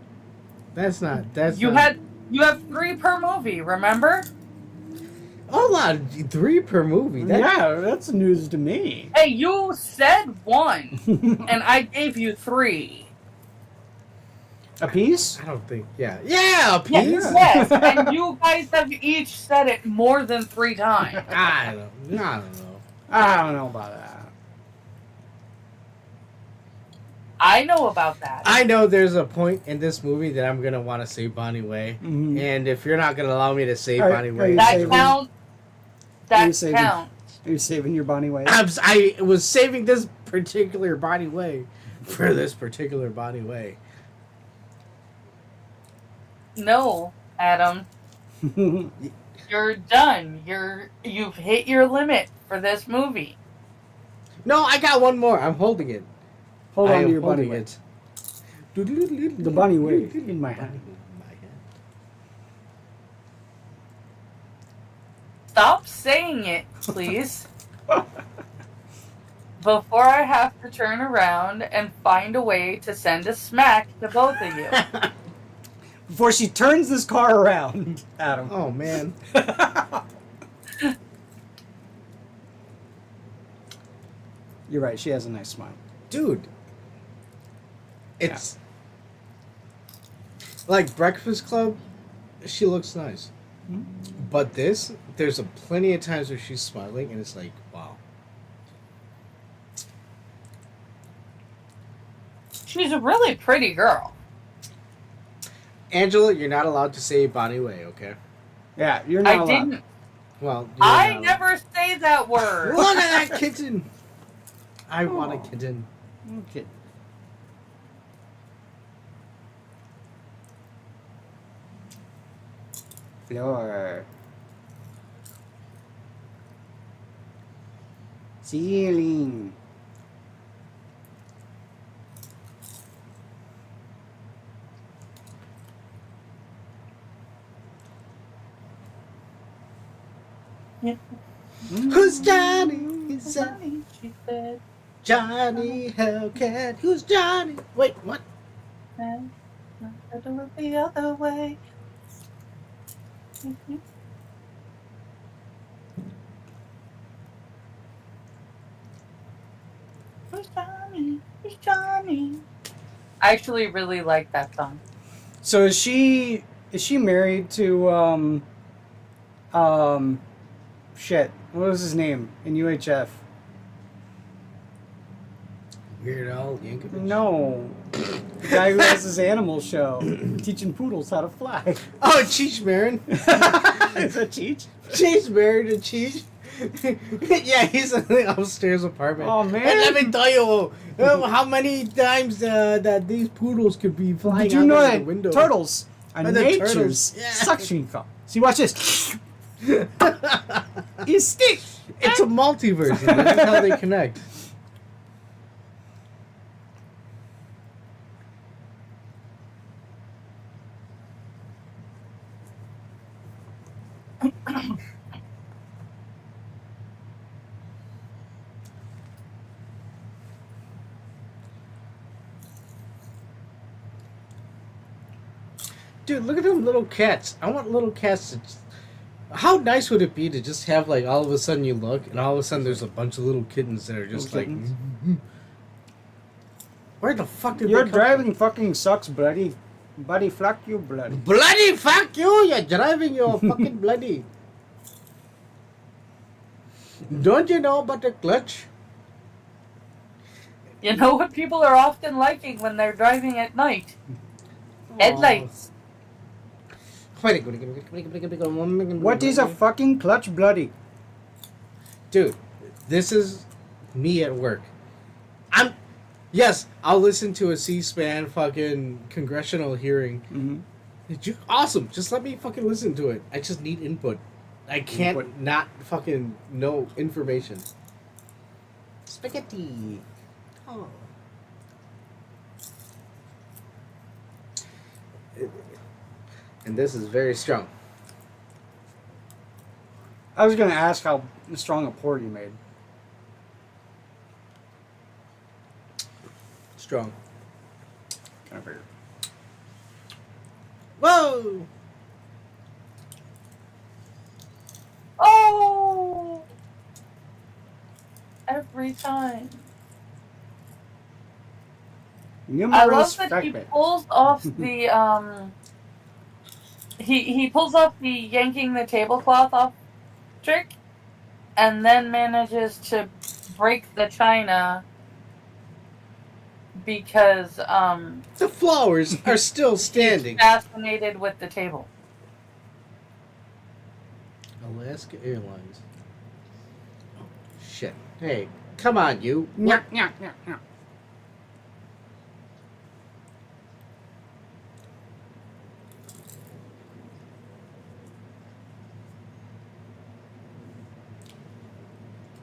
That's not. That's You not. have 3 per movie. Remember? Hold on, 3 per movie. That, Yeah, that's news to me. Hey, you said 1, and I gave you 3. A piece? I don't think. Yeah. Yeah, a Yes, piece. yes, and you guys have each said it more than 3 times. I don't know. I don't know about that. I know about that. I know there's a point in this movie that I'm gonna want to say BahneWeh, Mhm. and if you're not gonna allow me to say Are you BahneWeh, that saving- counts. Are you That saving- counts. Are you saving your BahneWeh? I was saving this particular BahneWeh for this particular BahneWeh. No, Adam, you're done. You've hit your limit for this movie. No, I got one more. I'm holding it. Hold I on am to your holding BahneWeh. it. The BahneWeh in my hand. Stop saying it, please. Before I have to turn around and find a way to send a smack to both of you. Before she turns this car around, Adam. Oh man. You're right, she has a nice smile. Dude. It's like Breakfast Club, she looks nice. Mm-hmm. But this, there's a plenty of times where she's smiling and it's like, wow. She's a really pretty girl. Angela, you're not allowed to say BahneWeh, okay? Yeah, you're not I allowed. didn't. Well, I never say that word. Look at that kitten! I want a kitten. Okay. Floor. Ceiling. Who's Johnny? Is that She said, Johnny Hellcat? Who's Johnny? Wait, what? "And I do it the other way." Who's Johnny? Who's Johnny? I actually really like that song. So is she married to shit. What was his name in UHF? Weird Al Yankovic? No. The guy who has his animal show teaching poodles how to fly. Oh, Cheech Marin. Is that Cheech? Cheech married to Cheech. Yeah, he's in the upstairs apartment. Oh, man. And let me tell you how many times that these poodles could be flying Did you out know of that the window. turtles are the nature's turtles, yeah. suction cup? See, watch this. You stick. It's a multiverse. You know? That's how they connect. Dude, look at them little cats. I want little cats to... How nice would it be to just have, like, all of a sudden you look, and all of a sudden there's a bunch of little kittens that are just Little like... kittens? Where the fuck did Your they come driving fucking sucks, buddy. Buddy, fuck you, bloody. from? Bloody fuck you! You're driving, you're fucking bloody. Don't you know about the clutch? You know what people are often liking when they're driving at night? Headlights. What is a fucking clutch, bloody? Dude, this is me at work. Yes, I'll listen to a C-SPAN fucking congressional hearing. Mm-hmm. Awesome. Just let me fucking listen to it. I just need input. I can't Input. not fucking know information. Spaghetti. Oh. And this is very strong. I was gonna ask how strong a pour you made. Strong. Kind of figured. Whoa! Oh! Every time. I Numerous love that he fragments. pulls off the he pulls off the yanking the tablecloth off trick, and then manages to break the china because The flowers are still standing. he's fascinated with the table. Alaska Airlines. Oh, shit. Hey, come on, you. Nyah, nyah, nyah, nyah.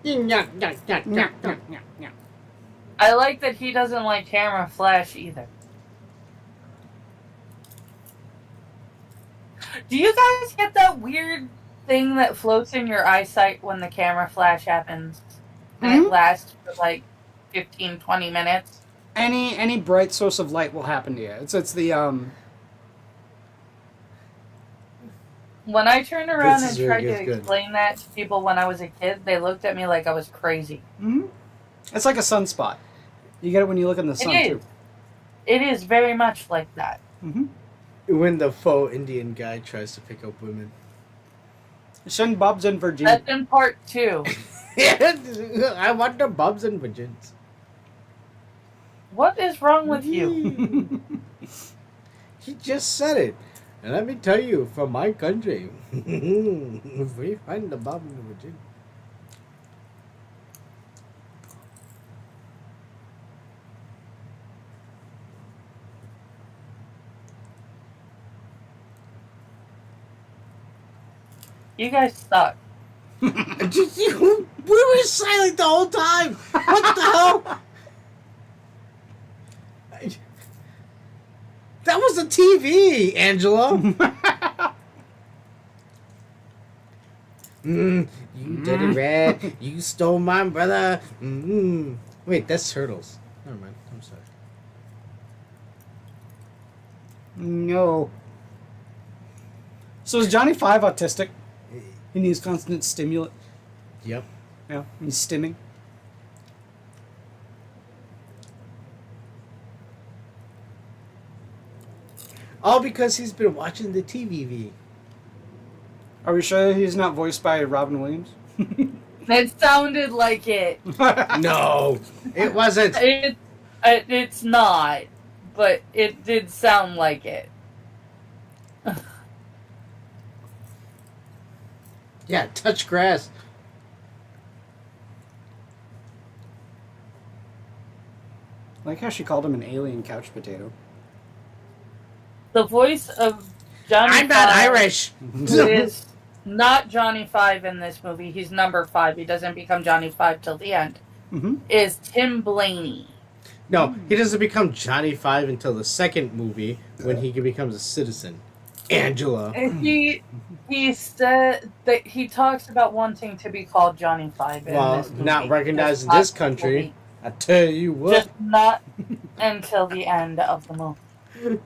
Nyah, nyah, nyah, nyah, nyah. Nyah. I like that he doesn't like camera flash either. Do you guys get that weird thing that floats in your eyesight when the camera flash happens, and it Mhm. lasts for like 15, 20 minutes. Any bright source of light will happen to you. It's the When I turned around This and is where it tried to gets good. explain that to people when I was a kid, they looked at me like I was crazy. it's like a sunspot. You get it when you look in the sun It too. is. It is very much like that. When the faux Indian guy tries to pick up women. Send Bob's in Virginia. That's in part 2. I want the bobs and virgins. What is wrong with you? He just said it. And let me tell you, from my country, we find the bob and the virgin. You guys suck. We were silent the whole time. What the hell? That was the TV, Angela. You dirty rat. You stole my brother. Wait, that's turtles. Never mind. I'm sorry. No. So is Johnny Five autistic? He needs constant stimulant. Yep. Yeah, he's stimming. All because he's been watching the TVV. Are we sure he's not voiced by Robin Williams? It sounded like it. No, it wasn't. It's not, but it did sound like it. Yeah, touch grass. Like how she called him an alien couch potato. The voice of Johnny I'm not Five, Irish. who is not Johnny Five in this movie, he's number 5. He doesn't become Johnny Five till the end. Is Tim Blaney. No, he doesn't become Johnny Five until the second movie when he becomes a citizen. Angela. And he said that he talks about wanting to be called Johnny Five in Well, this movie. not recognized in Just this not country. movie. I tell you what. Just not until the end of the movie.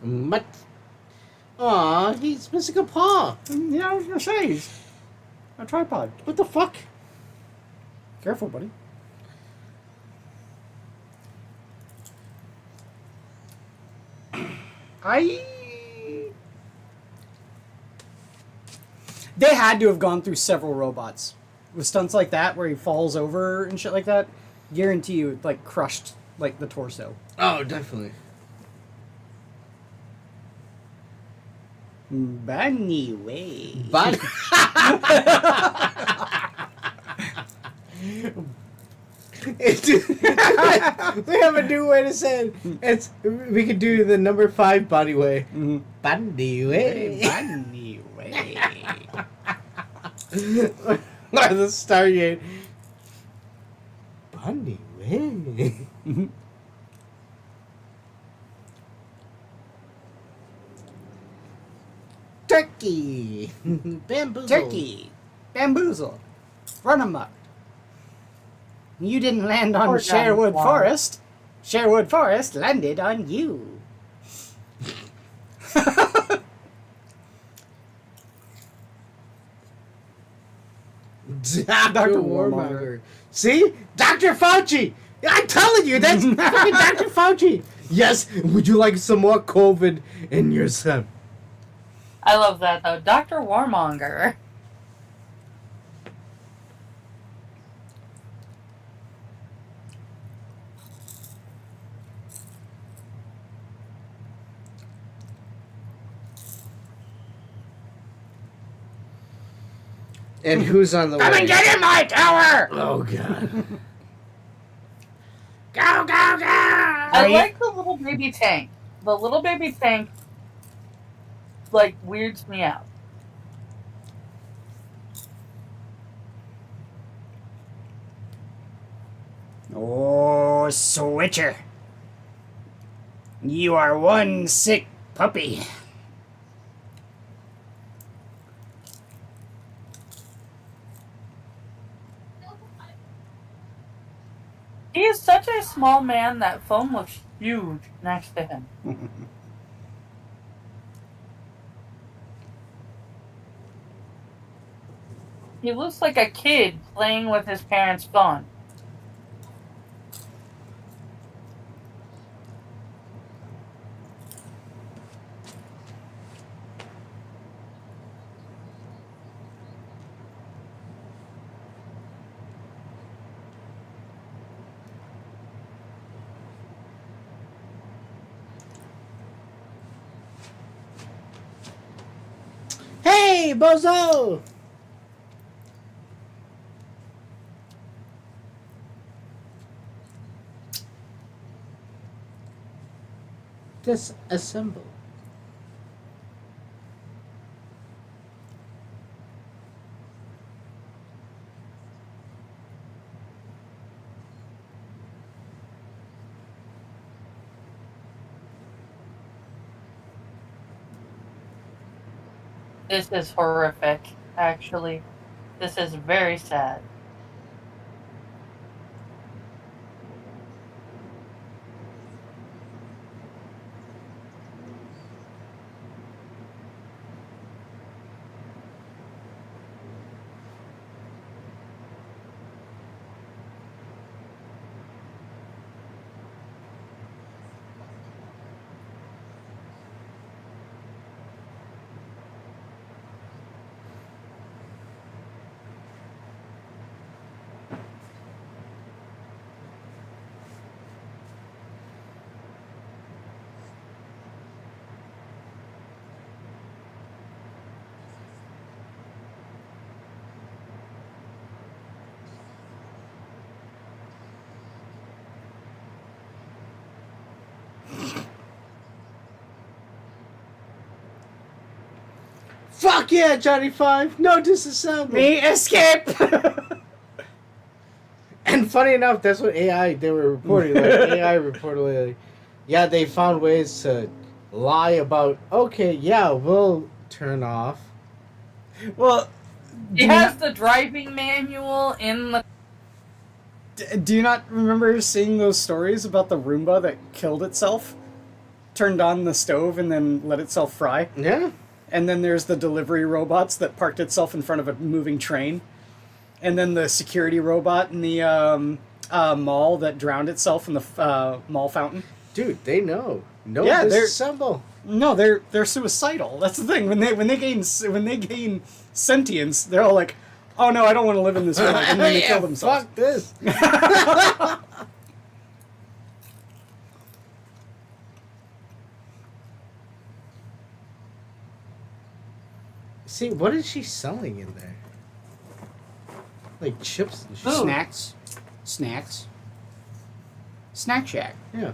What? Aw, he's missing a paw. Yeah, I was gonna say he's a tripod. What the fuck? Careful, buddy. They had to have gone through several robots with stunts like that where he falls over and shit like that. Guarantee you, it, like crushed like the torso. Oh, definitely. BahneWeh. But we have a new way to say it. It's we could do the number 5 BahneWeh. BahneWeh. BahneWeh. Or the Stargate. BahneWeh. Turkey. Bamboozle. Turkey. Bamboozle. Run amok. You didn't land on Poor Johnny Sherwood Five. Forest. Sherwood Forest landed on you. Dr. Warmonger. See? Dr. Fauci! I'm telling you, that's fucking Dr. Fauci! Yes, would you like some more COVID in your son? I love that though. Dr. Warmonger. And who's on the way? Come and get in my tower! Oh, God. Go, go, go! I like the little baby tank. The little baby tank, like, weirds me out. Oh, switcher. You are one sick puppy. He is such a small man that foam looks huge next to him. He looks like a kid playing with his parents' phone. Hey, bozo! Disassemble. This is horrific, actually. This is very sad. Fuck yeah, Johnny Five! No disassemble! Me escape! And funny enough, that's what they were reporting. Like, AI reported, like, yeah, they found ways to lie about, okay, yeah, we'll turn off. Well, He has the driving manual in the... do you not remember seeing those stories about the Roomba that killed itself? Turned on the stove and then let itself fry? Yeah. And then there's the delivery robots that parked itself in front of a moving train. And then the security robot in the mall that drowned itself in the mall fountain. Dude, they know. No Yeah, disassemble. No, they're suicidal. That's the thing. When they gain sentience, they're all like, "Oh no, I don't want to live in this world," and then they kill themselves. Fuck this. See, what is she selling in there? Like chips and shit. Ooh. Snacks. Snack Shack. Yeah.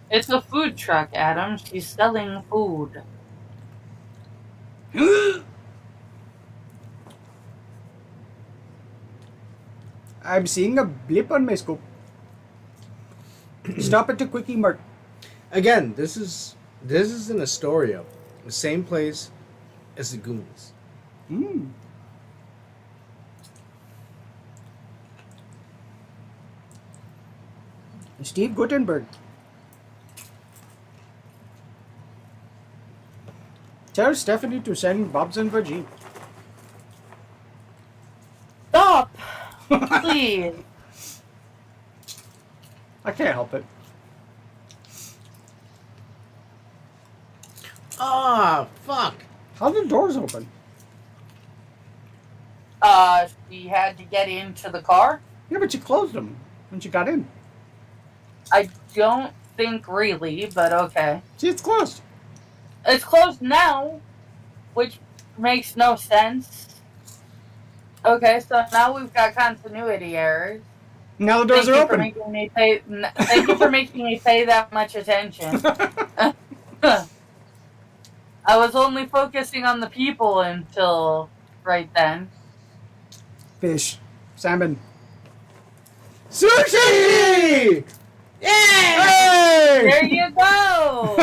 It's a food truck, Adam. She's selling food. I'm seeing a blip on my scope. Stop at the Quickie Mart. Again, this is in Astoria, the same place as the Goonies. Mm. Steve Guttenberg. Tell Stephanie to send Bob's and Veggie. Stop! Please. I can't help it. Ah, fuck. How are the doors open? She had to get into the car? Yeah, but you closed them when you got in. I don't think really, but okay. See, it's closed. It's closed now, which makes no sense. Okay, so now we've got continuity errors. Now the doors are open. Thank you for making me pay that much attention. I was only focusing on the people until right then. Fish. Salmon. Sushi! Yay! Hey! There you go.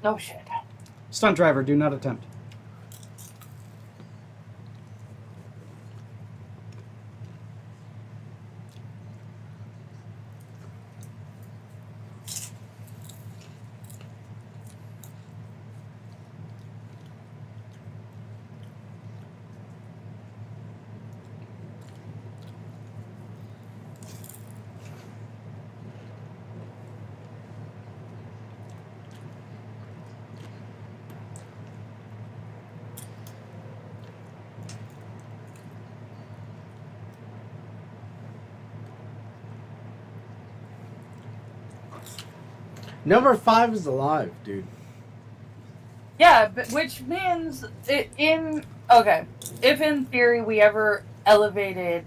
No shit. Stunt driver, do not attempt. Number 5 is alive, dude. Yeah, but which means if in theory we ever elevated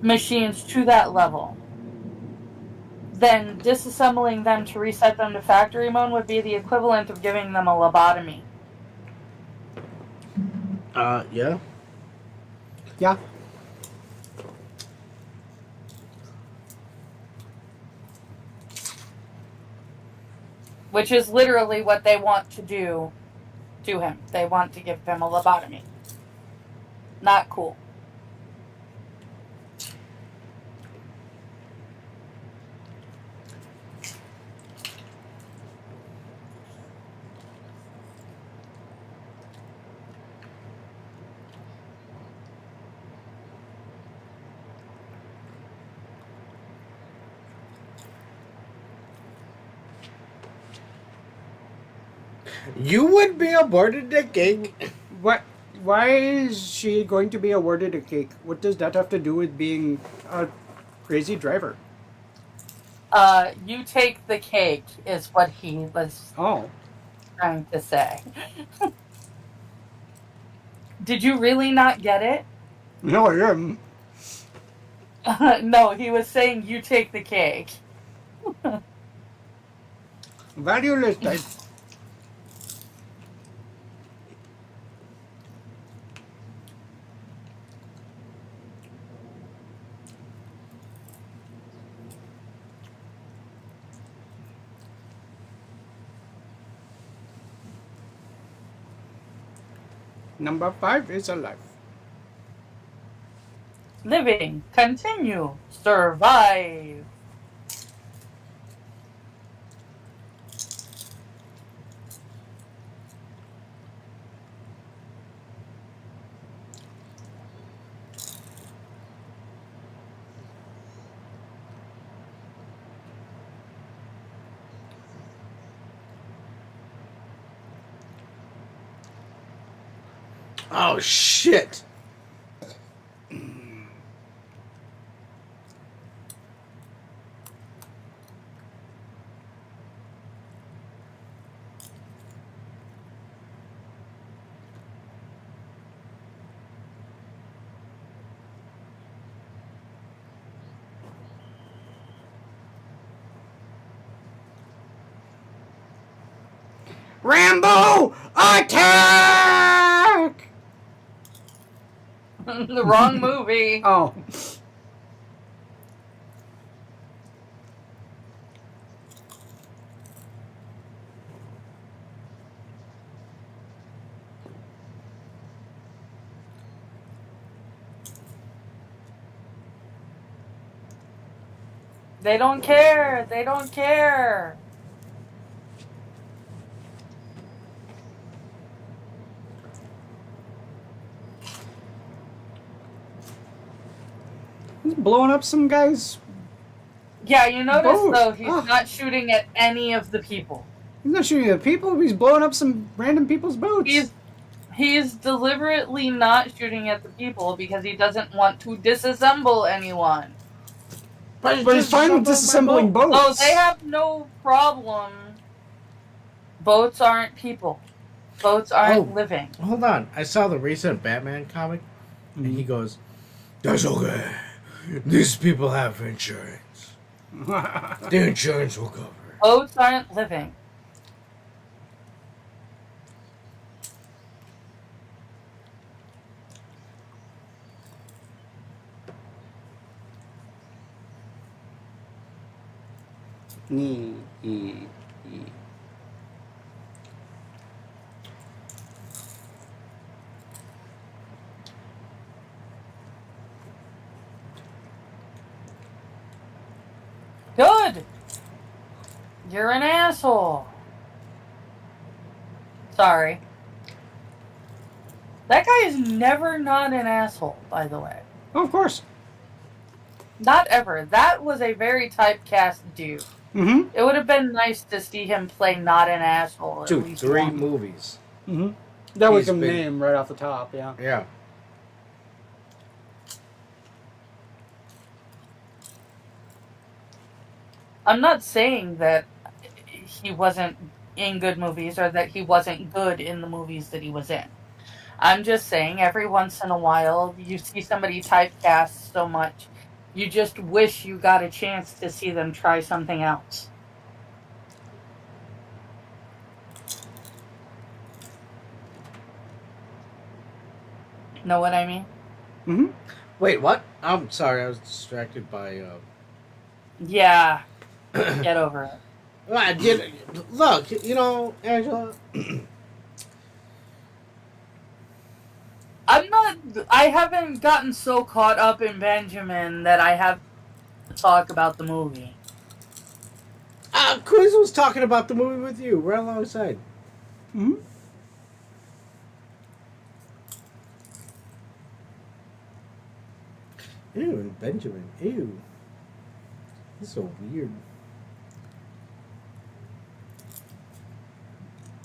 machines to that level, then disassembling them to reset them to factory mode would be the equivalent of giving them a lobotomy. Yeah. Yeah. Which is literally what they want to do to him. They want to give him a lobotomy. Not cool. You would be awarded the cake. What? Why is she going to be awarded a cake? What does that have to do with being a crazy driver? You take the cake is what he was Oh. trying to say. Did you really not get it? No, I am. No, he was saying you take the cake. Valueless. Number 5 is alive. Living, continue, survive. Oh, shit. Rambo! Attack! The wrong movie. Oh. They don't care. They don't care. He's blowing up some guys. Yeah, you notice Boat. though he's Ah. not shooting at any of the people. He's not shooting at people, he's blowing up some random people's boats. He's deliberately not shooting at the people because he doesn't want to disassemble anyone. But he's fine with disassembling boats. Oh, they have no problem. Boats aren't people. Boats aren't living. Hold on. I saw the recent Batman comic, and he goes, "That's okay. These people have insurance. The insurance will cover." Boats aren't living. Nee, ee, ee. Good! You're an asshole. Sorry. That guy is never not an asshole, by the way. Oh, of course. Not ever. That was a very typecast dude. Mm-hmm. It would have been nice to see him play not an asshole at Dude, least 3 once. movies. Mm-hmm. That was He's a been- name right off the top, yeah. Yeah. I'm not saying that he wasn't in good movies or that he wasn't good in the movies that he was in. I'm just saying every once in a while you see somebody typecast so much, you just wish you got a chance to see them try something else. Know what I mean? Mm-hmm. Wait, what? I'm sorry, I was distracted by. Yeah, get over it. I did. Look, Angela. I haven't gotten so caught up in Benjamin that I have to talk about the movie. Quiz was talking about the movie with you. We're alongside. Mm-hmm. Ew, and Benjamin. Ew. This is so weird.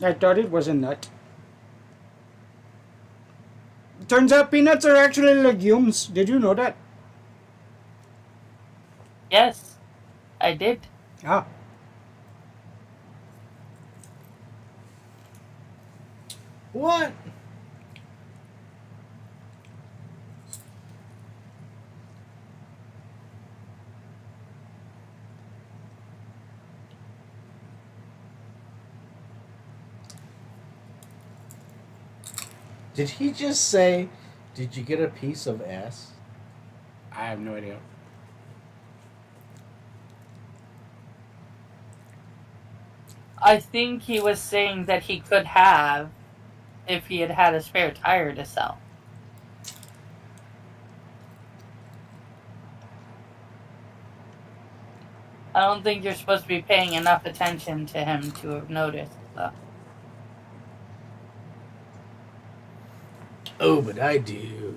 I thought it was a nut. Turns out peanuts are actually legumes. Did you know that? Yes, I did. Ah. What? Did he just say, "Did you get a piece of ass"? I have no idea. I think he was saying that he could have if he had had a spare tire to sell. I don't think you're supposed to be paying enough attention to him to have noticed, though. Oh, but I do.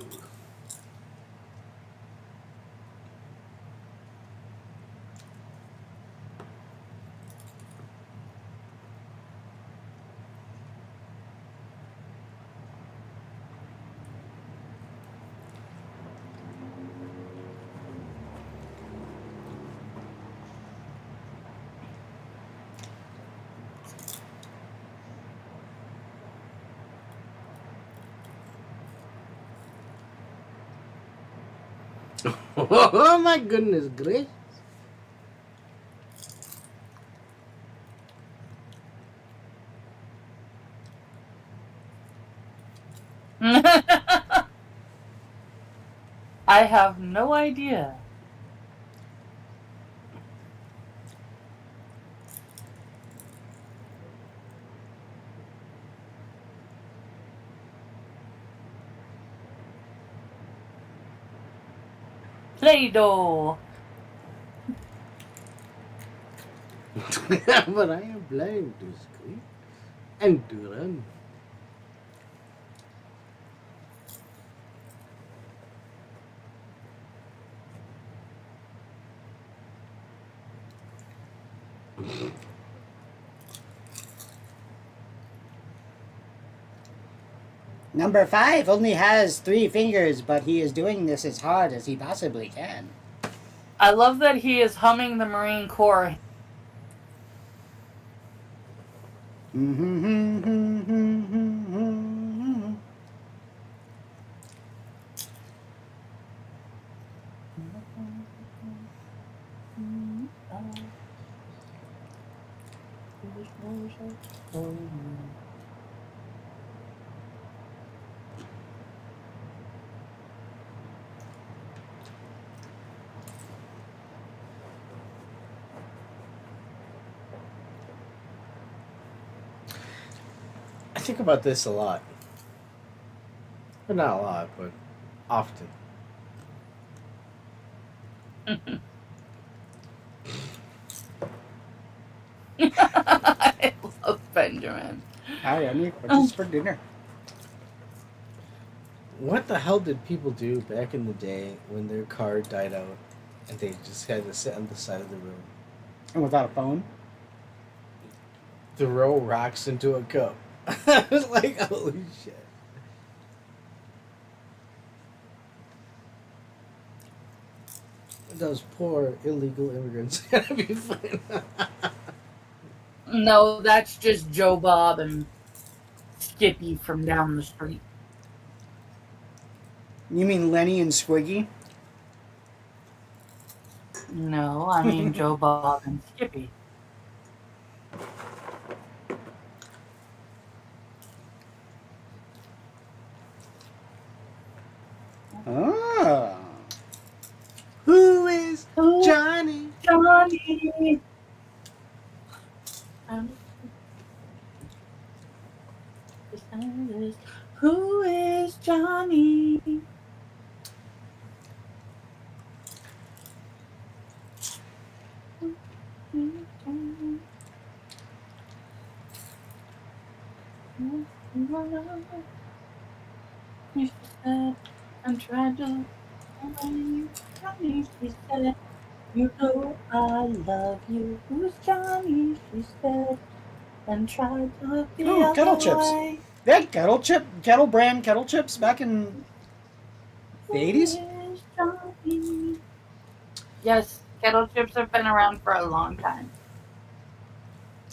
Oh my goodness gracious. I have no idea. Play-Doh. But I am blind to scream and to run. Number 5 only has 3 fingers, but he is doing this as hard as he possibly can. I love that he is humming the Marine Corps. think about this a lot. But not a lot, but often. I love Benjamin. Hi, Annie. What's for dinner? What the hell did people do back in the day when their car died out and they just had to sit on the side of the road? And without a phone? Throw rocks into a cup. I was like, holy shit. Those poor illegal immigrants gotta be fine. No, that's just Joe Bob and Skippy from down the street. You mean Lenny and Squiggy? No, I mean Joe Bob and Skippy. Oh. Who is Johnny? Johnny. Who is Johnny? She said, I'm trying to find you, Johnny. She said, you know I love you. Who's Johnny? She said, and tried to look the Oh, kettle other chips. way. They had kettle brand kettle chips back in the 80s? Who is Johnny? Yes, kettle chips have been around for a long time.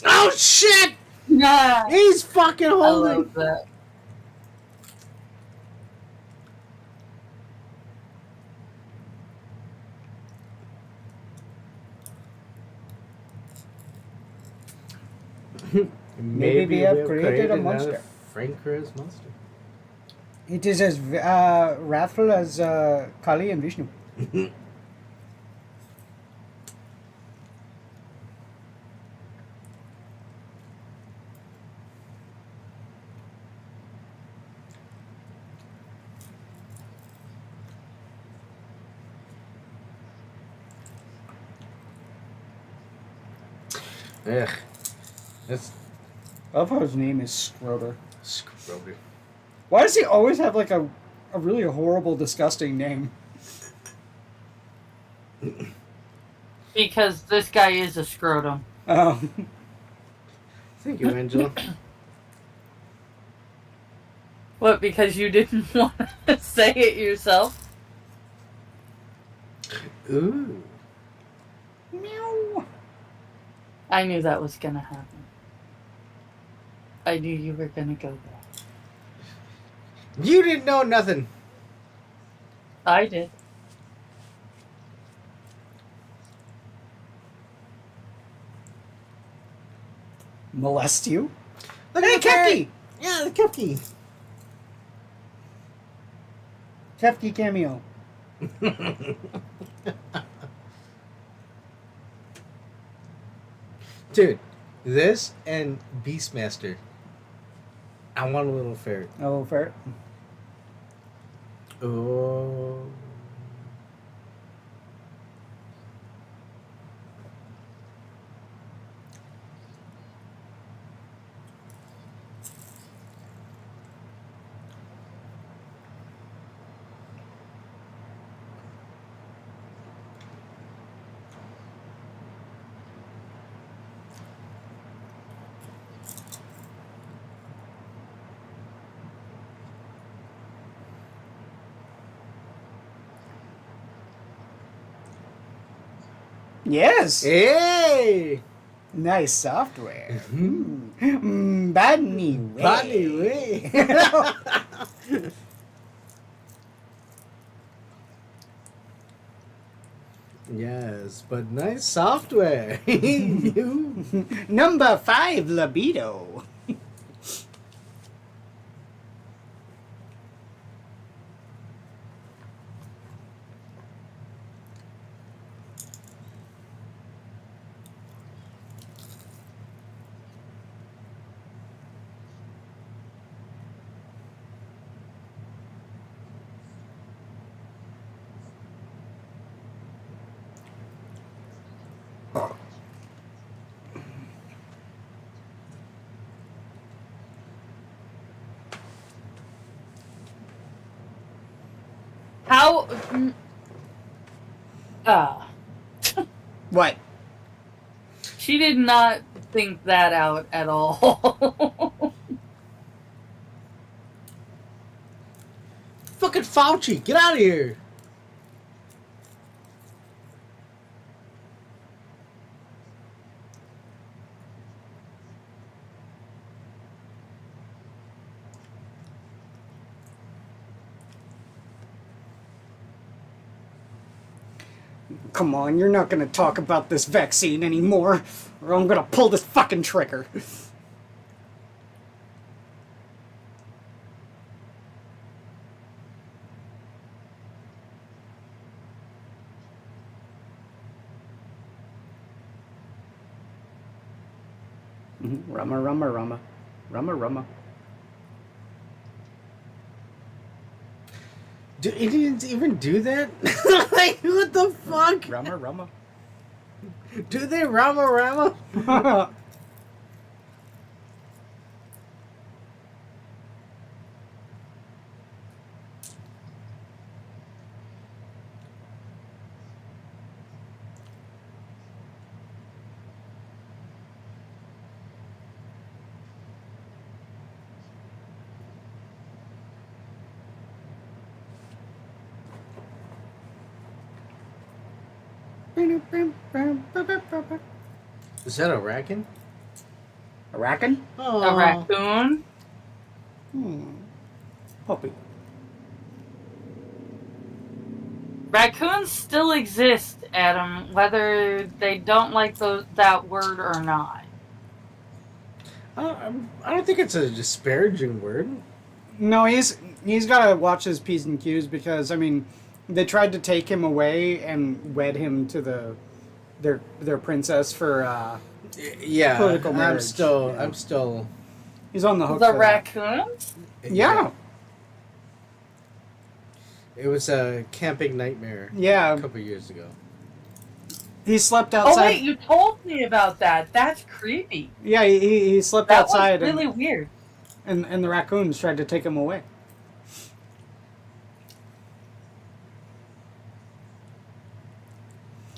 Oh shit! Yeah, He's fucking I holding. love that. Maybe we have created a monster. Frank Chris monster. It is as wrathful as Kali and Vishnu. Ugh. That's I love how his name is Scroder. scrubby. Why does he always have like a really horrible, disgusting name? Because this guy is a scrotum. Oh. Thank you, Angela. What, because you didn't want to say it yourself? Ooh. Meow. I knew that was gonna happen. I knew you were gonna go there. You didn't know nothing. I did. Molest you? Look Hey, at the parrot. Kefki! Yeah, the cupcake. Kefki cameo. Dude, this and Beastmaster. I want a little ferret. Oh, ferret. Oh. Yes! Hey! Nice software. Mhm. BahneWeh. BahneWeh. Yes, but nice software. Number 5, libido. How? Ah, What? she did not think that out at all. Fucking Fauci, get out of here. Come on, you're not gonna talk about this vaccine anymore, or I'm gonna pull this fucking trigger. Rumma, rumma, rumma. Rumma, rumma. Do Indians even do that? Like, what the fuck? Rumma, rumma. Do they Rama Rama? Is that a raccoon? A raccoon? Oh. A raccoon? Puppy. Raccoons still exist, Adam, whether they don't like that word or not. I don't think it's a disparaging word. No, he's got to watch his P's and Q's because I mean, they tried to take him away and wed him to their princess for Yeah, political I'm marriage. still. He's on the hook. The for that. raccoons? Yeah, It was a camping nightmare. yeah. A couple years ago. He slept Oh outside. wait, you told me about that. That's creepy. Yeah, he slept That outside, was really weird. and the raccoons tried to take him away.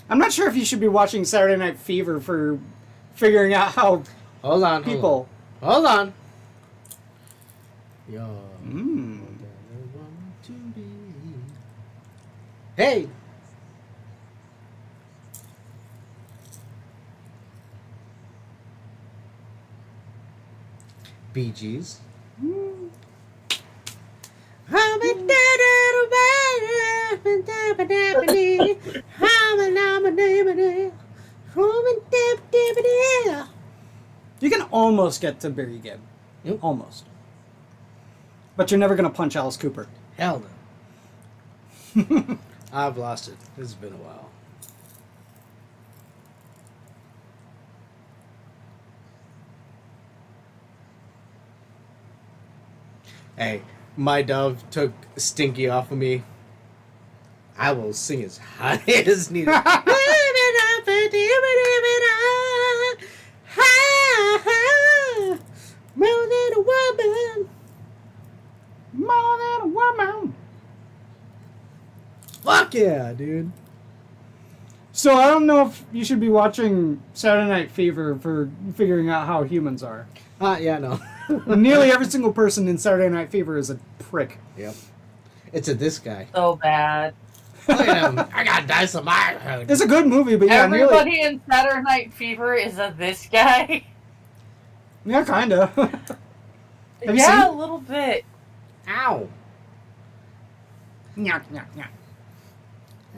I'm not sure if you should be watching Saturday Night Fever for figuring out how Hold on. people. Hold on. Yo. Mm. Hey. Bee Gees. You can almost get to Barry Gibb. Yep. Almost. But you're never going to punch Alice Cooper. Hell no. I've lost it. It's been a while. Hey, my dove took Stinky off of me. I will sing as high as needed. More than a woman. More than a woman. Fuck yeah, dude. So I don't know if you should be watching Saturday Night Fever for figuring out how humans are. Yeah, no. Nearly every single person in Saturday Night Fever is a prick. Yep. It's a this guy. So bad. Look at him. I got dice on my head. It's a good movie, but yeah, Everybody nearly. in Saturday Night Fever is a this guy. Yeah, kinda. Have you Yeah, seen? a little bit. Ow. Nyah, nyah, nyah.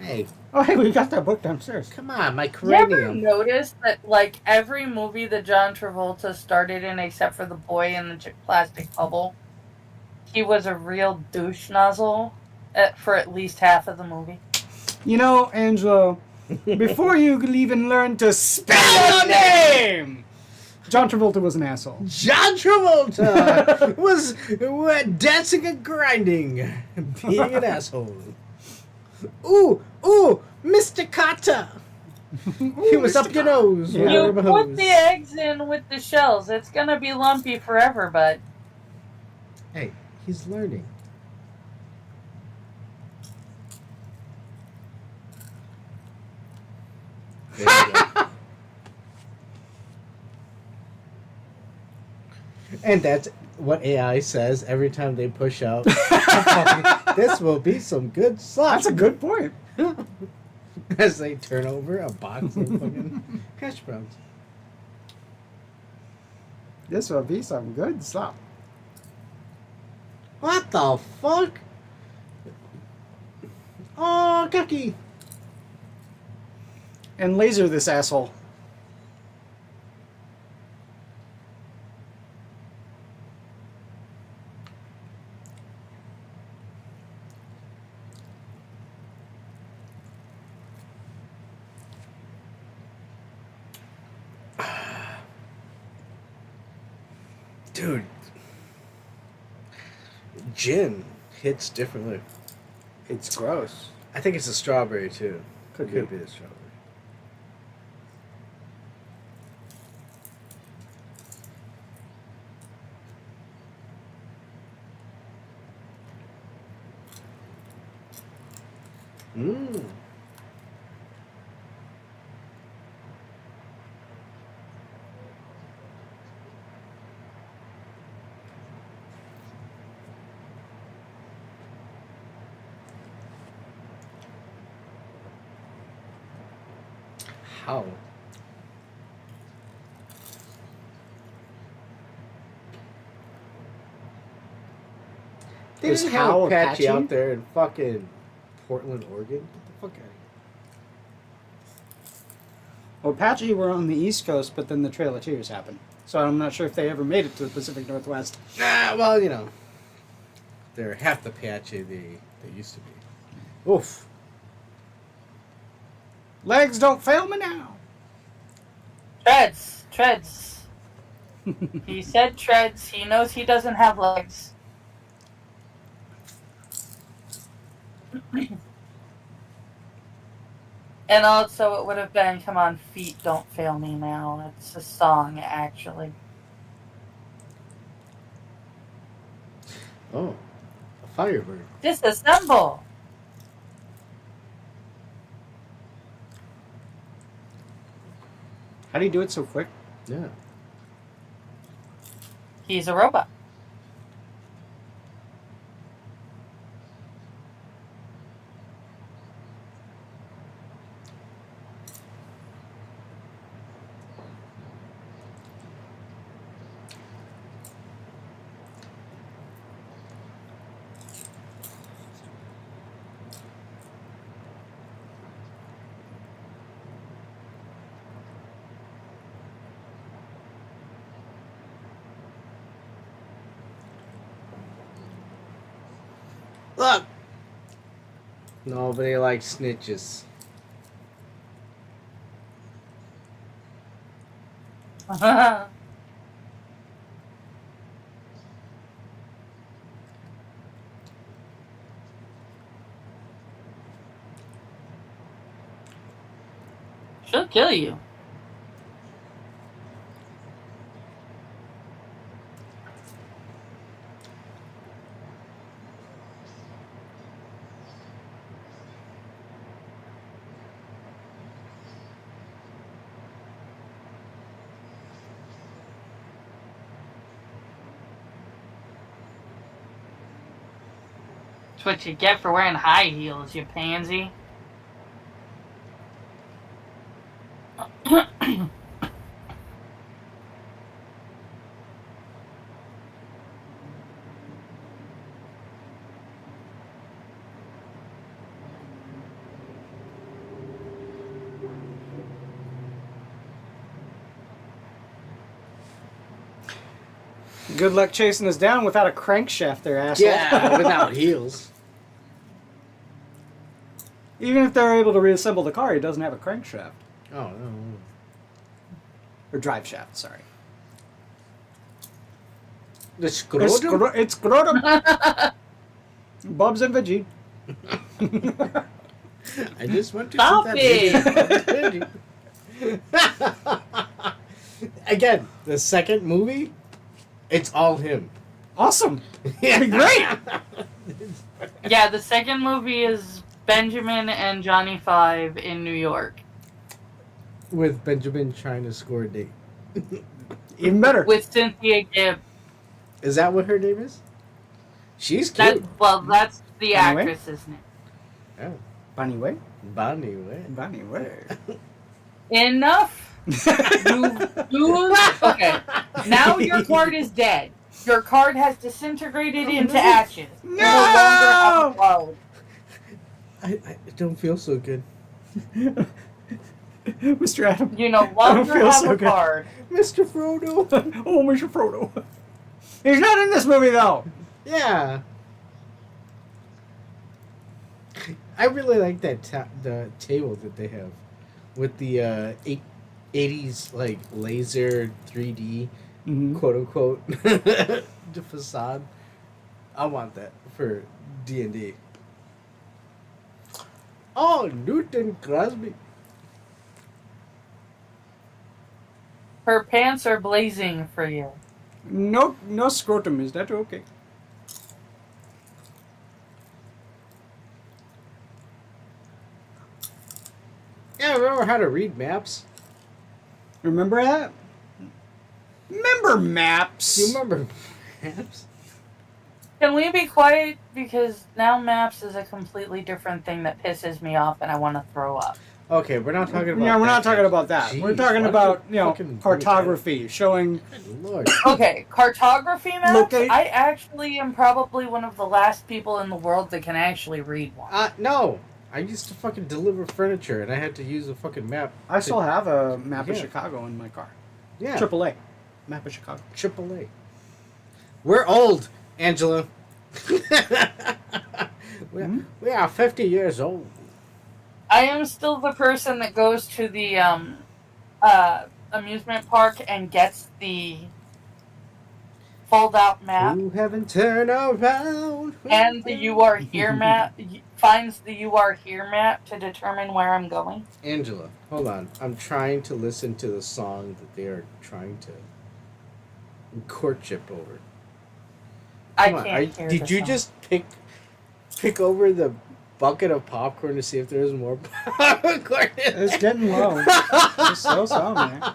Hey, Oh, hey, we got that book downstairs. come on, my You ever cranium. notice that, like, every movie that John Travolta started in, except for The Boy in the Plastic Bubble, he was a real douche nozzle for at least half of the movie? You know, Angelo, before you could even learn to spell your name, John Travolta was an asshole. John Travolta was dancing and grinding, being an asshole. Ooh, Mr. Carter. He was up your nose. Yeah. with You a rubber put hose. the eggs in with the shells. It's gonna be lumpy forever, bud. Hey, he's learning. There you go. And that's what AI says every time they push out. This will be some good slop. That's a good point. As they turn over a box of fucking hash browns. This will be some good stuff. What the fuck? Oh, Cookie. And laser this asshole. Dude. Gin hits differently. It's gross. I think it's a strawberry too. Could be be. the strawberry. Mmm. How? They Is didn't have How Apache Apache? out there in fucking Portland, Oregon. Get the fuck out of here. Well, Apache were on the East Coast, but then the Trail of Tears happened. So I'm not sure if they ever made it to the Pacific Northwest. Nah, well, you know, they're half the Apache they used to be. Oof. Legs don't fail me now. Treads. He said treads. He knows he doesn't have legs. And also, it would have been, come on, feet don't fail me now. It's a song, actually. Oh, a Firebird. Disassemble! How do you do it so quick? Yeah. He's a robot. Look! Nobody likes snitches. She'll kill you. That's what you get for wearing high heels, you pansy. Good luck chasing us down without a crankshaft there, asshole. Yeah, without heels. Even if they're able to reassemble the car, he doesn't have a crankshaft. Oh, no. Or drive shaft, sorry. The scrotum? It's scrotum. Bubs and Veggie. I just want to Stop see that video. Again, the second movie, it's all him. Awesome. Yeah, great. Yeah, the second movie is Benjamin and Johnny Five in New York. with Benjamin trying to score a date. Even better. With Cynthia Gibb. Is that what her name is? She's That cute. that's the Anyway. actress's name. Oh, BahneWeh. BahneWeh. BahneWeh. Enough. Okay. Now your card is dead. Your card has disintegrated into ashes. You no longer have a card. I don't feel so good. Mr. Adam. You no I don't longer feel have so a good. card. Mr. Frodo. Oh, Mr. Frodo. He's not in this movie, though. Yeah. I really like that the table that they have with the 80s like laser 3D quote unquote the facade. I want that for D&D. Oh, Newton Crosby. Her pants are blazing for you. No scrotum. Is that okay? Yeah, I remember how to read maps. Remember that? Remember maps? You remember maps? Can we be quiet? Because now maps is a completely different thing that pisses me off and I want to throw up. Okay, we're not talking about Yeah, we're that. not talking about that. Jeez, we're talking why about, don't you fucking cartography, showing... Good Lord. Okay, cartography maps? Locate- I actually am probably one of the last people in the world that can actually read one. No. I used to fucking deliver furniture and I had to use a fucking map. I still have a map of Yeah. Chicago in my car. Yeah. AAA. Map of Chicago. AAA. We're old, Angela. We are 50 years old. I am still the person that goes to the amusement park and gets the fold-out map You haven't turned around. and the You Are Here map, finds the You Are Here map to determine where I'm going. Angela, hold on. I'm trying to listen to the song that they are trying to courtship over. I Come on, can't hear did the you song. just pick over the bucket of popcorn to see if there was more popcorn? It's getting low. It's so man.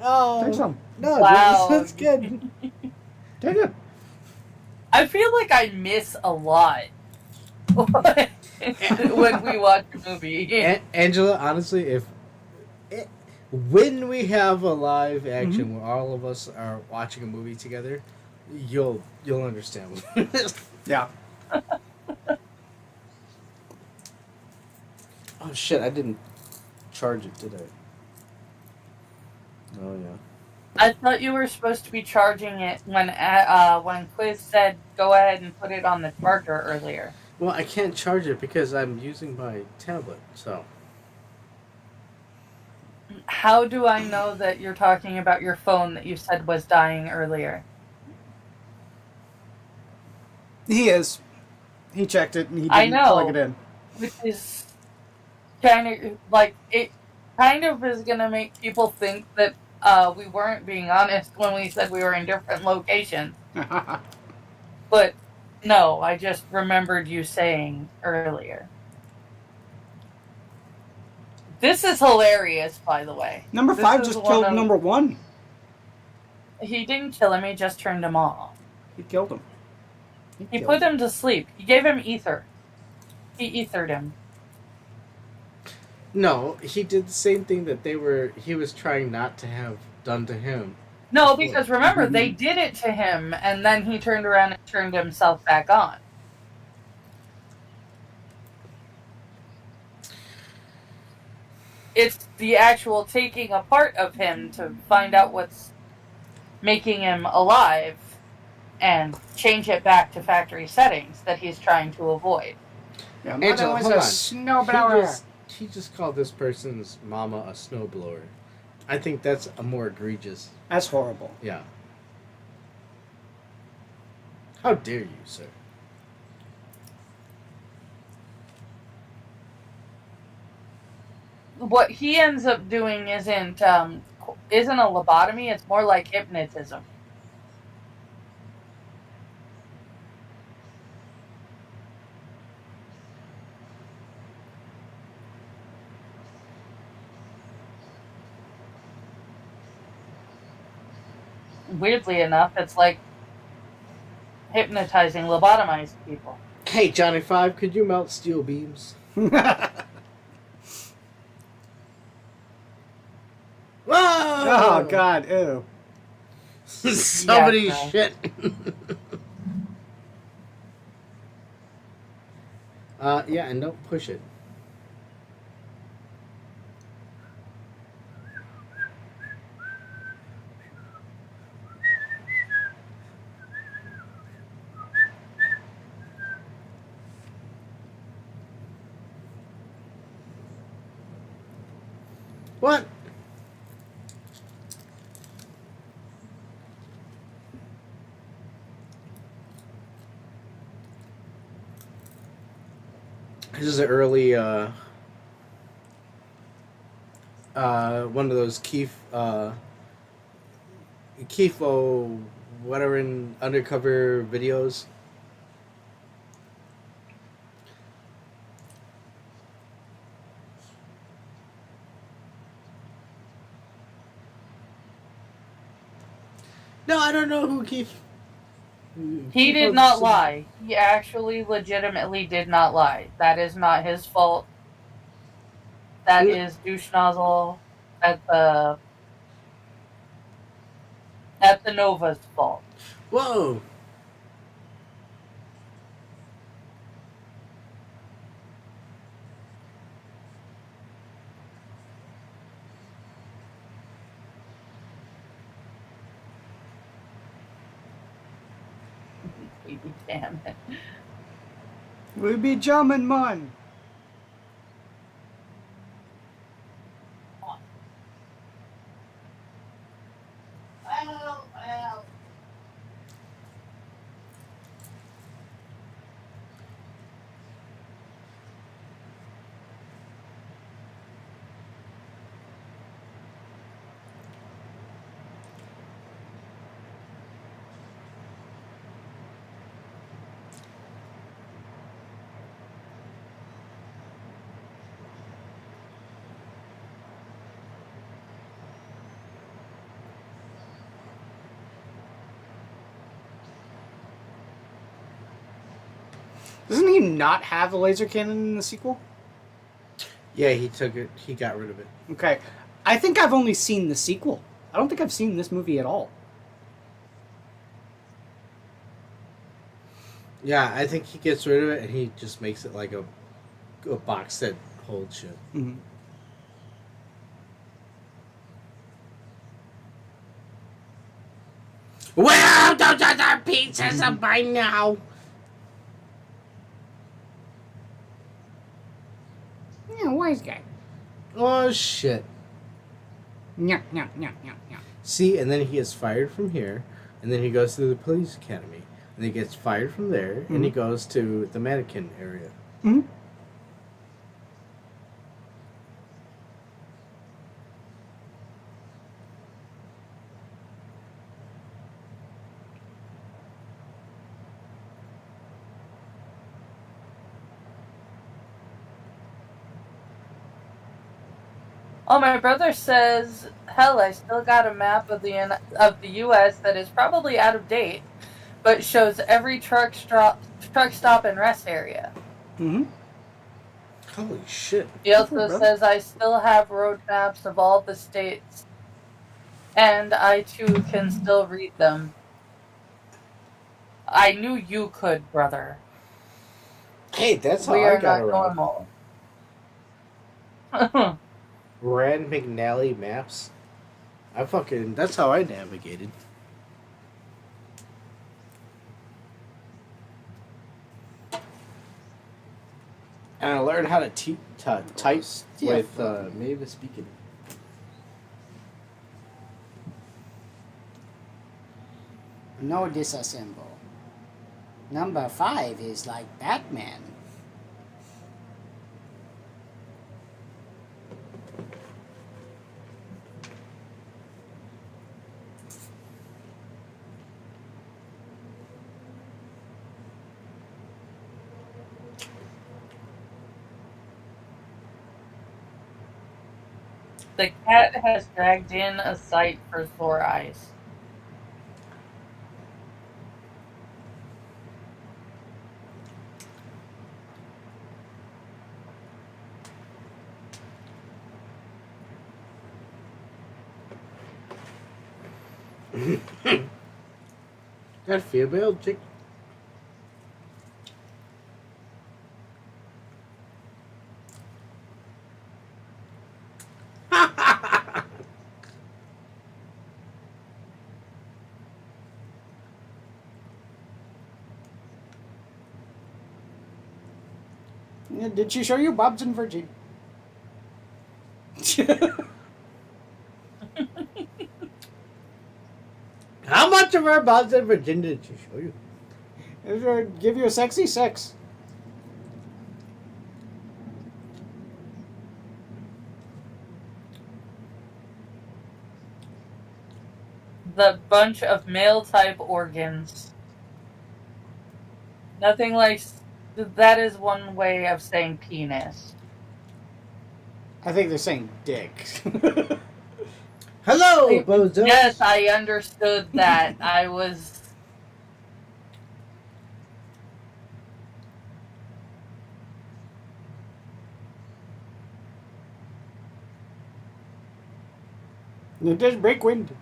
Oh, Take some. no, Wow. that's good. Take it. I feel like I miss a lot when we watch a movie. Angela, honestly, when we have a live action where all of us are watching a movie together, you'll understand. Yeah. Oh shit! I didn't charge it, did I? Oh yeah. I thought you were supposed to be charging it when Quiz said go ahead and put it on the charger earlier. Well, I can't charge it because I'm using my tablet. So. How do I know that you're talking about your phone that you said was dying earlier? He is. He checked it and he I didn't know. plug it in. Which is kind of like it kind of is going to make people think that we weren't being honest when we said we were in different locations. But no, I just remembered you saying earlier. This is hilarious, by the way. Number This 5 is just one killed of- number 1. He didn't kill him, he just turned him off. He killed him. He put him to sleep. He gave him ether. He ethered him. No, he did the same thing that he was trying not to have done to him. No, because remember, they did it to him, and then he turned around and turned himself back on. It's the actual taking apart of him to find out what's making him alive and change it back to factory settings that he's trying to avoid. Yeah, Angela, was hold a on. snowblower. He just called this person's mama a snowblower. I think that's a more egregious. That's horrible. Yeah. How dare you, sir? What he ends up doing isn't a lobotomy, it's more like hypnotism. weirdly enough, it's like hypnotizing lobotomized people. Hey, Johnny Five, could you melt steel beams? Oh Whoa! God! Ew. Somebody's Yes, shit. Yeah, and don't push it. What? This is an early, one of those Keefo, whatever, in undercover videos. No, I don't know who Keef. he did not lie. He actually legitimately did not lie. That is not his fault. That is douche nozzle at the Nova's fault. Whoa! Damn it. We be jamming, man. Doesn't he not have a laser cannon in the sequel? Yeah, he took it. He got rid of it. Okay. I think I've only seen the sequel. I don't think I've seen this movie at all. Yeah, I think he gets rid of it and he just makes it like a box that holds shit. Mm-hmm. Well, those other pizzas are by now. Yeah, wise guy. Oh shit! Yeah, yeah, yeah, yeah, yeah. See, and then he gets fired from here, and then he goes to the police academy, and he gets fired from there, and he goes to the mannequin area. Mm-hmm. Oh, my brother says, hell, I still got a map of the U.S. that is probably out of date, but shows every truck stop and rest area. Mm-hmm. Holy shit! He also says I still have road maps of all the states, and I too can still read them. I knew you could, brother. Hey, that's how We I are got not around. normal. Rand McNally maps. That's how I navigated. And I learned how to type with native speaking. No disassemble. Number 5 is like Batman. The cat has dragged in a sight for sore eyes. That female chick. Yeah, did she show you Bob's and Virgie? How much of her Bob's in Virginia did she show you? Give you a sexy sex. The bunch of male type organs. Nothing like that is one way of saying penis. I think they're saying dick. Hello, bozo. Yes, I understood that. I was. There's break wind.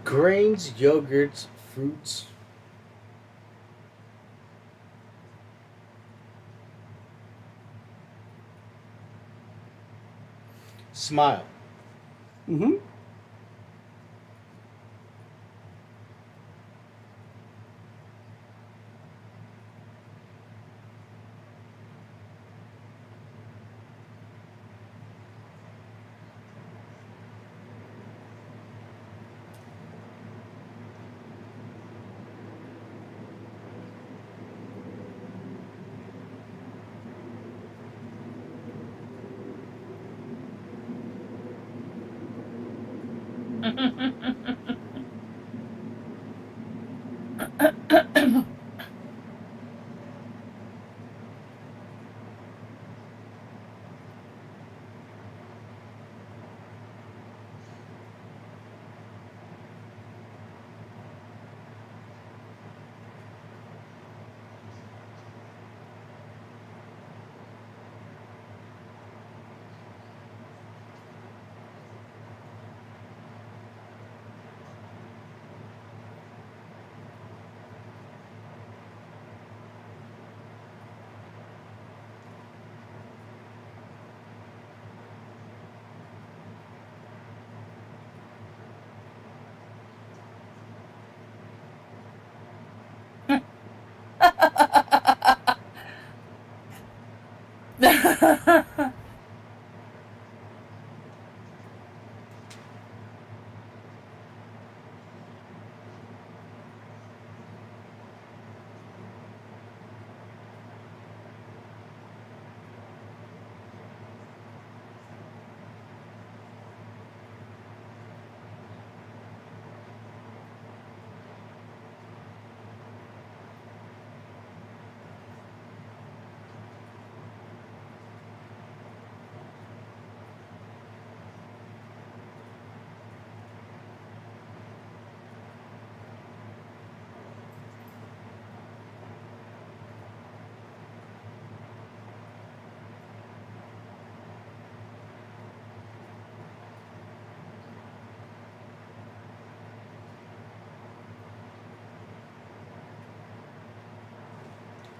Grains, yogurts, fruits. Smile. Mm-hmm.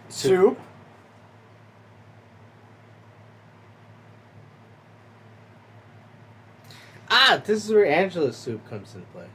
Soup. Ah, this is where Angela's soup comes into play.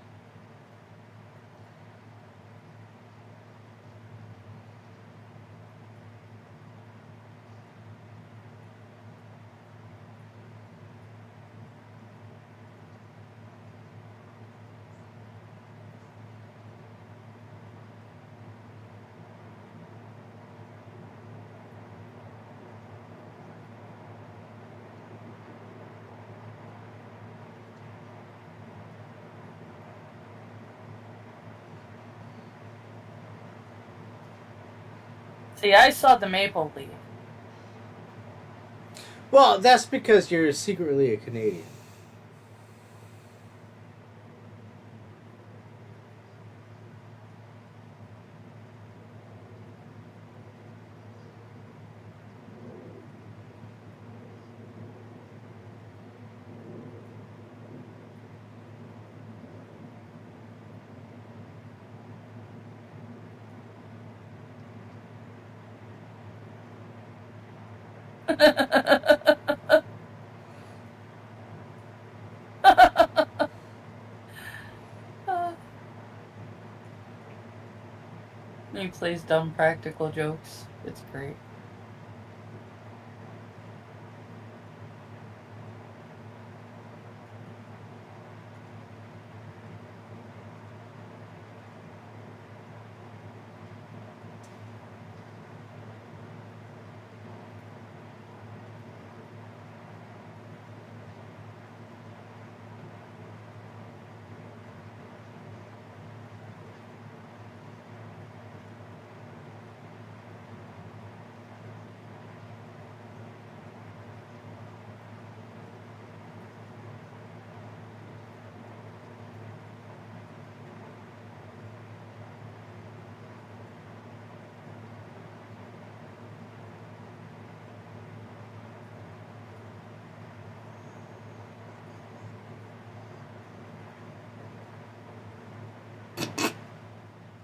See, I saw the maple leaf. Well, that's because you're secretly a Canadian. He plays dumb practical jokes. It's great.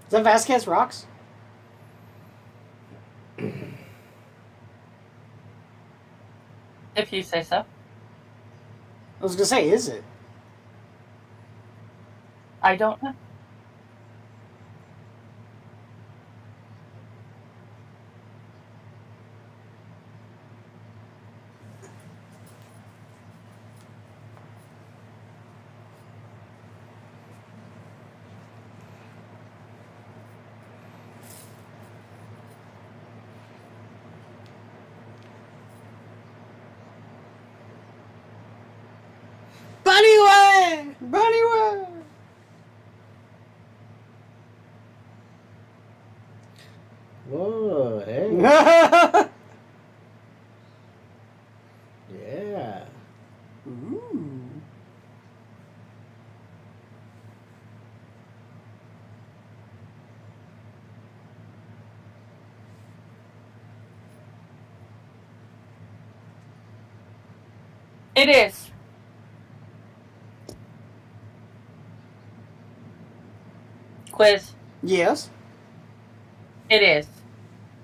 Is that Vasquez Rocks? If you say so. I was gonna say, is it? I don't know. BahneWeh! BahneWeh! Whoa, hey. Yeah. Ooh. It is. Quiz. Yes. It is.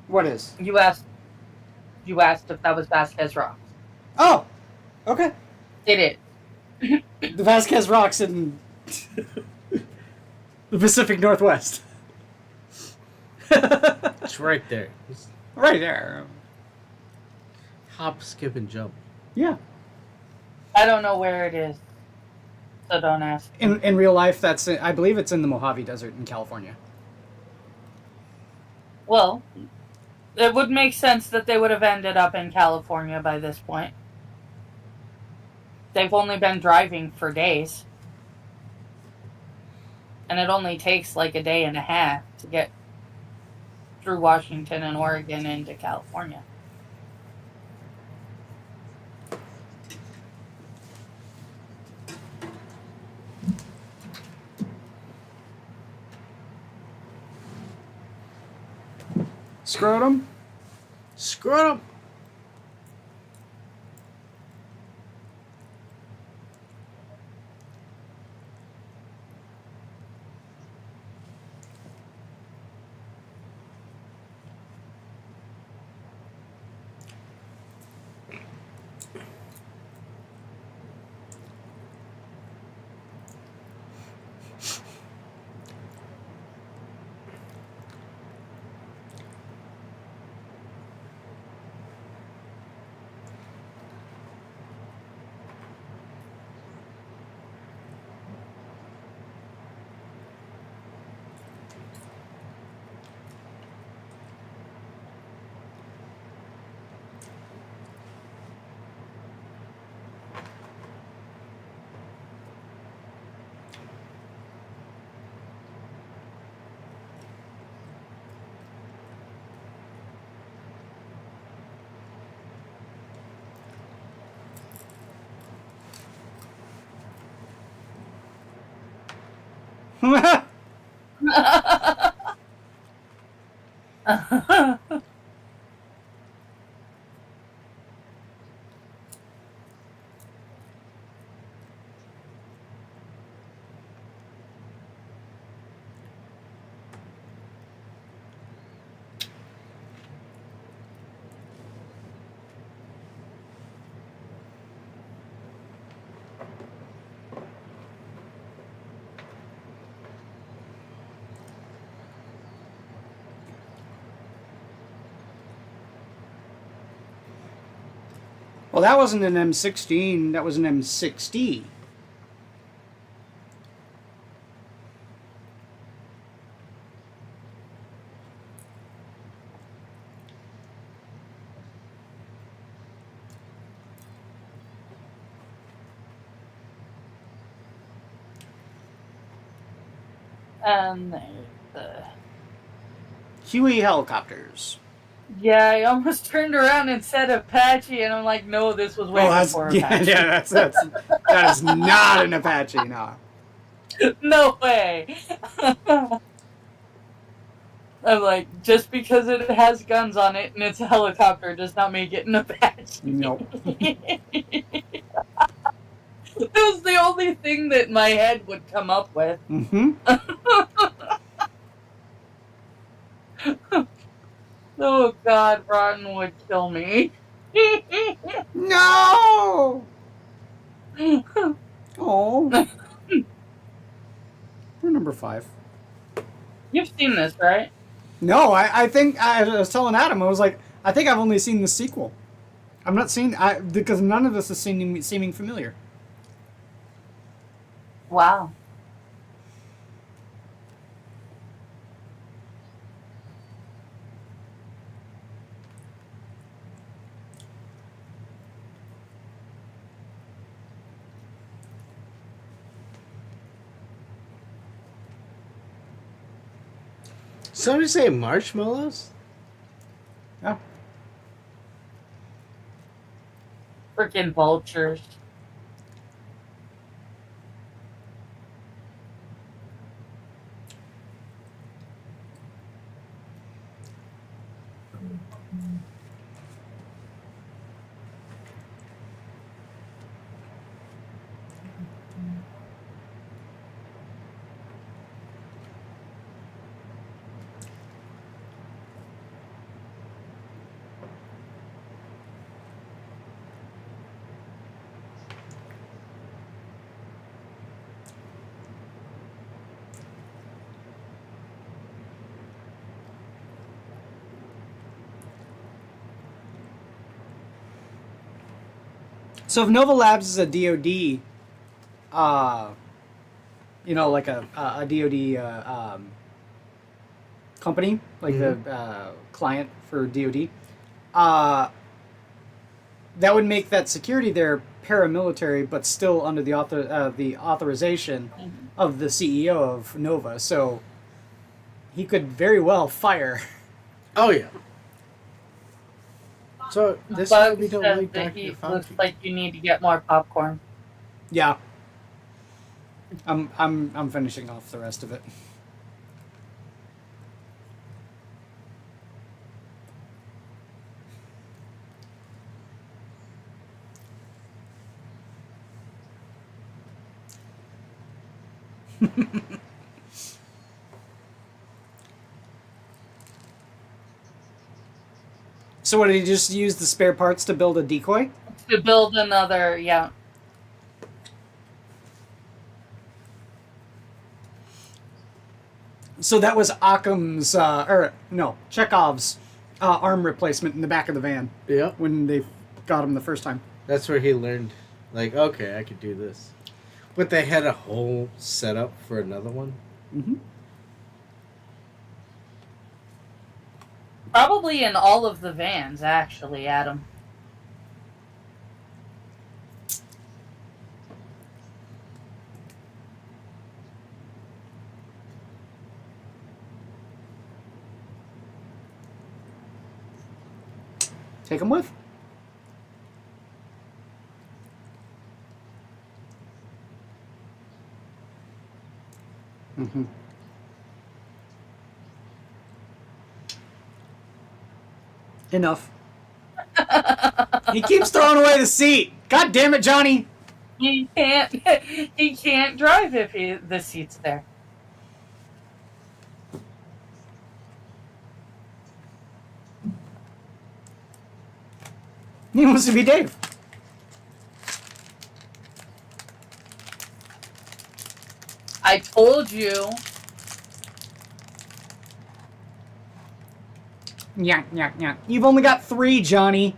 What is? You asked. You asked if that was Vasquez Rocks. Oh! Okay. It is. The Vasquez Rocks in the Pacific Northwest. It's right there. Just Right there. hop, skip, and jump. Yeah. I don't know where it is, so don't ask. In real life, that's I believe it's in the Mojave Desert in California. Well, it would make sense that they would have ended up in California by this point. They've only been driving for days. And it only takes like a day and a half to get through Washington and Oregon into California. Scrotum? Scrotum. Well, that wasn't an M16. That was an M60. And there's the. Huey helicopters. Yeah, I almost turned around and said Apache, and I'm like, no, this was way before Apache. That is not an Apache, no. No way. I'm like, just because it has guns on it and it's a helicopter does not make it an Apache. Nope. That was the only thing that my head would come up with. Mm-hmm. Oh God, Rotten would kill me. No! Oh. We're number 5. You've seen this, right? No, I think I was telling Adam, I was like, I think I've only seen the sequel. I'm not seeing because none of this is seeming familiar. Wow. Somebody say marshmallows? Yeah. Freaking vultures. So if Nova Labs is a DoD, like a DoD company, like the client for DoD, that would make that security there paramilitary, but still under the authorization of the CEO of Nova. So he could very well fire. Oh yeah. So this is why Bug we don't says like that Dr. he Fauci. looks like you need to get more popcorn. Yeah. I'm finishing off the rest of it. So what, did he just use the spare parts to build a decoy? To build another, yeah. So that was Occam's, Chekhov's arm replacement in the back of the van Yep. when they got him the first time. That's where he learned, like, okay, I could do this. But they had a whole setup for another one. Mm-hmm. Probably in all of the vans, actually, Adam. Take him with. Mm-hmm. Enough. He keeps throwing away the seat. God damn it, Johnny. He can't. He can't drive if the seat's there. He wants to be Dave. I told you. Yeah, yeah, yeah. You've only got 3, Johnny.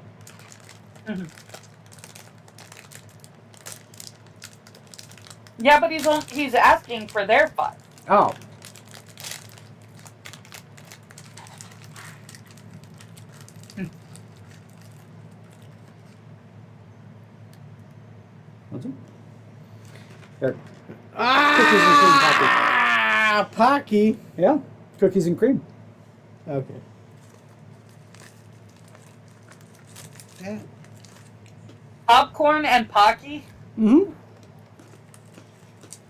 Yeah, but he's asking for their 5. Oh. What's it? There. Ah, Pocky. Yeah, cookies and cream. Okay. Popcorn and Pocky? Mm-hmm.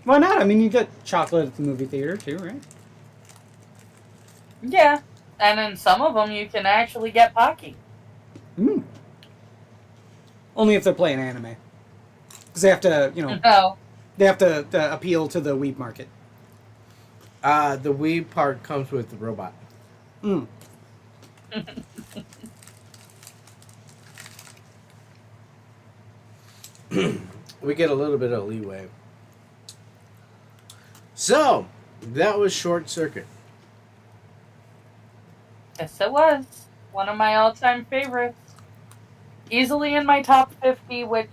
Why not? I mean, you get chocolate at the movie theater too, right? Yeah. And in some of them, you can actually get Pocky. Mm. Only if they're playing anime. Because they have to, No. they have to appeal to the weeb market. The Wii part comes with the robot. Mm. We get a little bit of leeway. So, that was Short Circuit. Yes, it was. One of my all-time favorites. Easily in my top 50, which,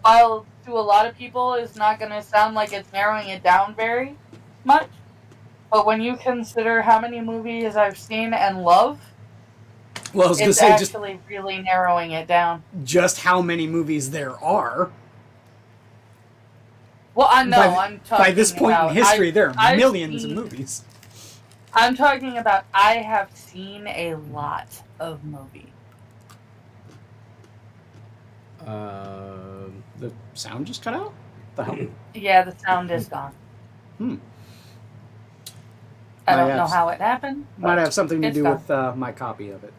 while to a lot of people is not going to sound like it's narrowing it down very much, but when you consider how many movies I've seen and love, Well, I was going to it's say actually really narrowing it down. just how many movies there are. Well, I know, By, I'm talking by this point about, in history, there are I've millions seen- of movies. I'm talking about I have seen a lot of movies. The sound just cut out? The hell? Yeah, the sound is gone. Hmm. I Might don't have- know how it happened. Might but have something to it's do gone. with my copy of it.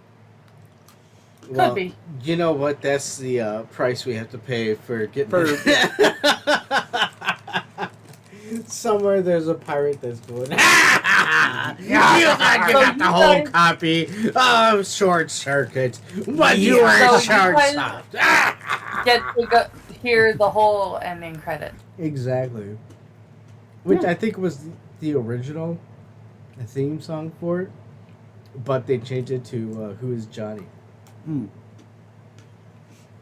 Could be. You know what? That's the price we have to pay for getting Somewhere there's a pirate that's going. Yeah, you So got you the whole guys- copy of Short Circuit, but you Yeah. were So you short guys- stopped. Get to go hear the whole ending credit. Exactly. Which Yeah. I think was the original theme song for it, but they changed it to "Who Is Johnny." Hmm.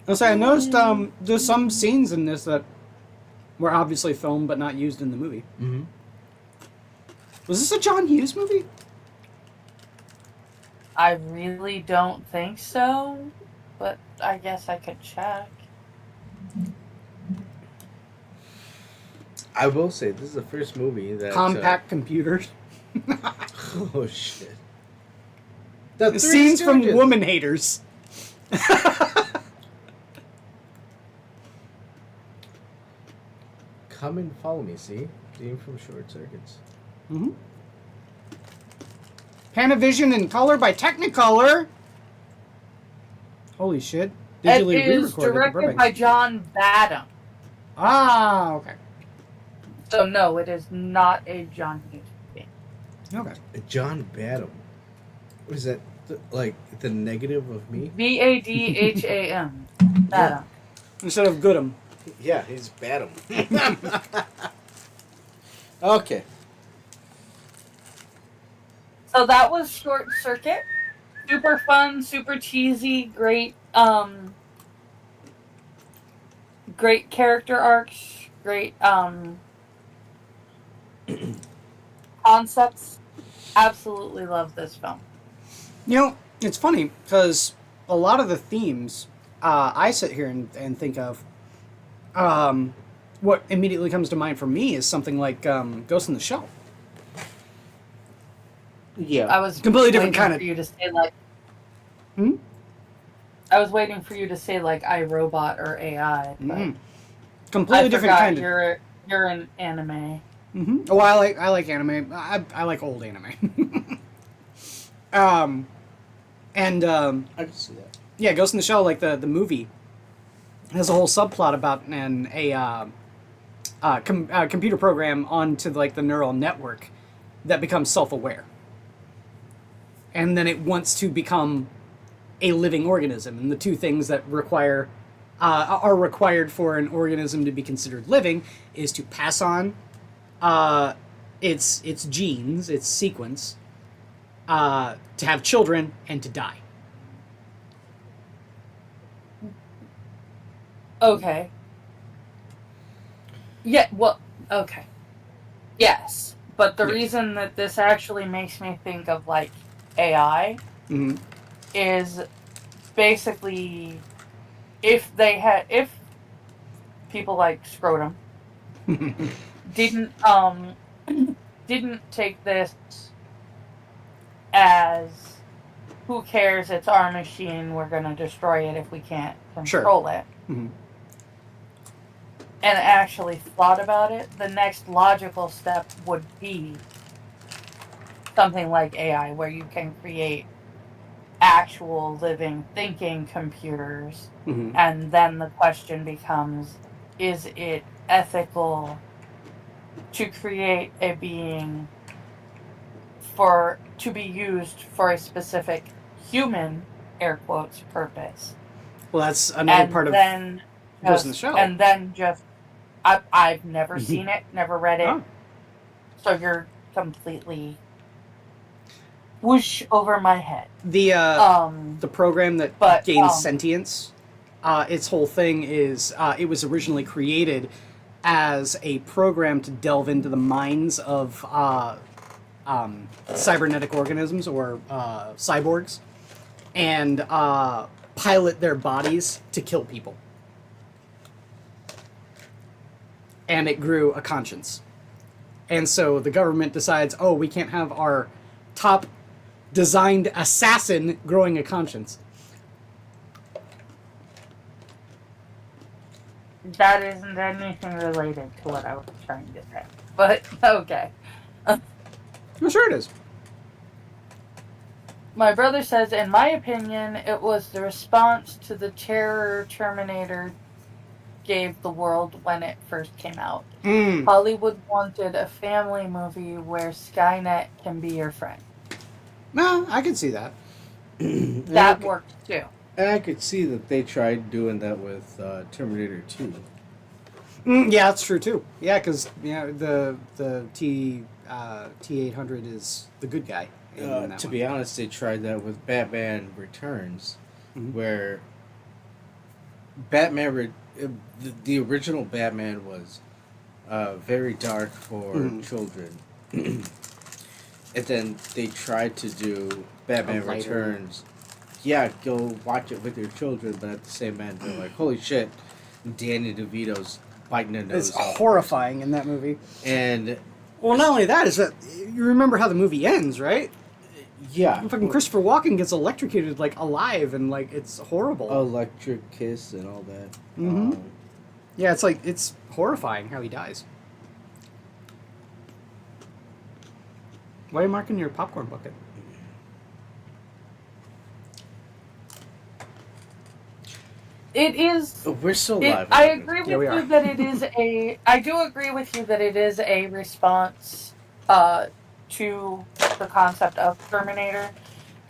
Also, I noticed there's some scenes in this that were obviously filmed but not used in the movie. Mm-hmm. Was this a John Hughes movie? I really don't think so, but I guess I could check. I will say this is the first movie that Compact computers. oh shit! The Three Scenes from Stooges. Woman Haters. Come and follow me. See, theme from Short Circuits. Mm-hmm. Panavision in color by Technicolor. Holy shit! Digitally It is re-recorded. directed by John Badham. Ah, okay. So no, it is not a John Hughes movie. Okay. John Badham. Was that like the negative of me? Badham. Badham. Instead of Goodham. Yeah, he's Badham. Okay. So that was Short Circuit. Super fun, super cheesy, great great character arcs, great concepts. Absolutely love this film. You know, it's funny because a lot of the themes I sit here and think of. What immediately comes to mind for me is something like Ghost in the Shell. Yeah. I was Completely different waiting kind of- for you to say like. Hmm? I was waiting for you to say like iRobot or AI. But Mm-hmm. Completely I different forgot kind of. you're an anime. Oh, I like anime. I like old anime. And I can see that. yeah, Ghost in the Shell, like the movie, has a whole subplot about computer program onto like the neural network that becomes self-aware, and then it wants to become a living organism, and the two things that are required for an organism to be considered living is to pass on its genes, its sequence, to have children, and to die. Okay. Yeah, well, okay. Yes. But the Yes. reason that this actually makes me think of like AI Mm-hmm. is basically if people like Scrotum didn't didn't take this as who cares, it's our machine, we're gonna destroy it if we can't control it. Mm-hmm. And actually thought about it, the next logical step would be something like AI, where you can create actual living thinking computers, Mm-hmm. and then the question becomes, is it ethical to create a being to be used for a specific human, air quotes, purpose, Well, that's another part of Ghost in the Shell. and then just I've never seen it, never read it, Oh. so you're completely whoosh over my head. The program that But, gains sentience, its whole thing is it was originally created as a program to delve into the minds of cybernetic organisms or cyborgs, and pilot their bodies to kill people. And it grew a conscience. And so the government decides, oh, we can't have our top designed assassin growing a conscience. That isn't anything related to what I was trying to say. But, okay. Well, sure it is. My brother says, in my opinion, it was the response to the terror Terminator gave the world when it first came out. Hollywood wanted a family movie where Skynet can be your friend. No, I can see that. That worked too. And I could see that they tried doing that with Terminator 2. Yeah, that's true too. Yeah, because the T-800 is the good guy. To be honest, they tried that with Batman Returns, where the original Batman was very dark for children. And then they tried to do Batman Returns. Yeah, go watch it with your children, but at the same time, they're like, holy shit, Danny DeVito's biting their nose It's off. horrifying in that movie. And well, not only that, is that you remember how the movie ends, right? yeah, Fucking Christopher Walken gets electrocuted like alive, and like it's horrible. Electric Kiss and all that. Yeah, it's like it's horrifying how he dies. Why are you marking your popcorn bucket? It is. We're still live. I agree with we you are. that it is a. I do agree with you that it is a response to the concept of Terminator,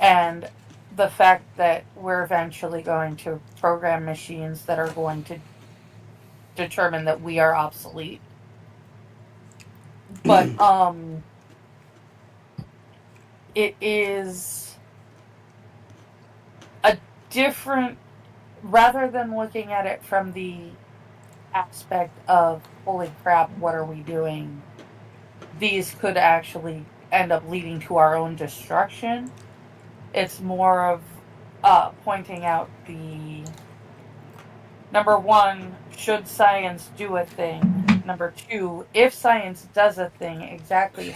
and the fact that we're eventually going to program machines that are going to determine that we are obsolete. But it is a different, rather than looking at it from the aspect of holy crap, what are we doing? These could actually end up leading to our own destruction. It's more of pointing out the number one, should science do a thing? Number two, if science does a thing, exactly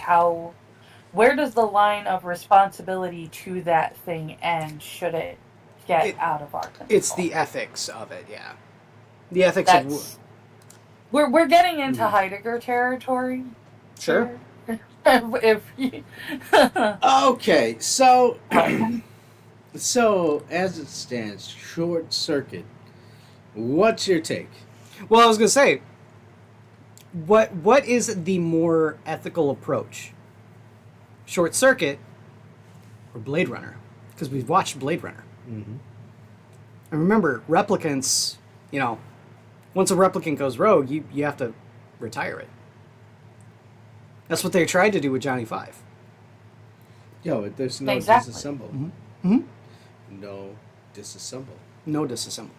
where does the line of responsibility to that thing end? Should it get out of our control? It's the ethics of it, yeah. The ethics of... We're getting into Heidegger territory. Sure. if you, Okay, so so as it stands, Short Circuit. What's your take? Well, I was gonna say, what is the more ethical approach? Short Circuit or Blade Runner? Because we've watched Blade Runner. Mm-hmm. And remember, replicants, once a replicant goes rogue, you have to retire it. That's what they tried to do with Johnny Five. Yo, there's no Exactly. disassemble. Mm-hmm. No disassemble. No disassemble.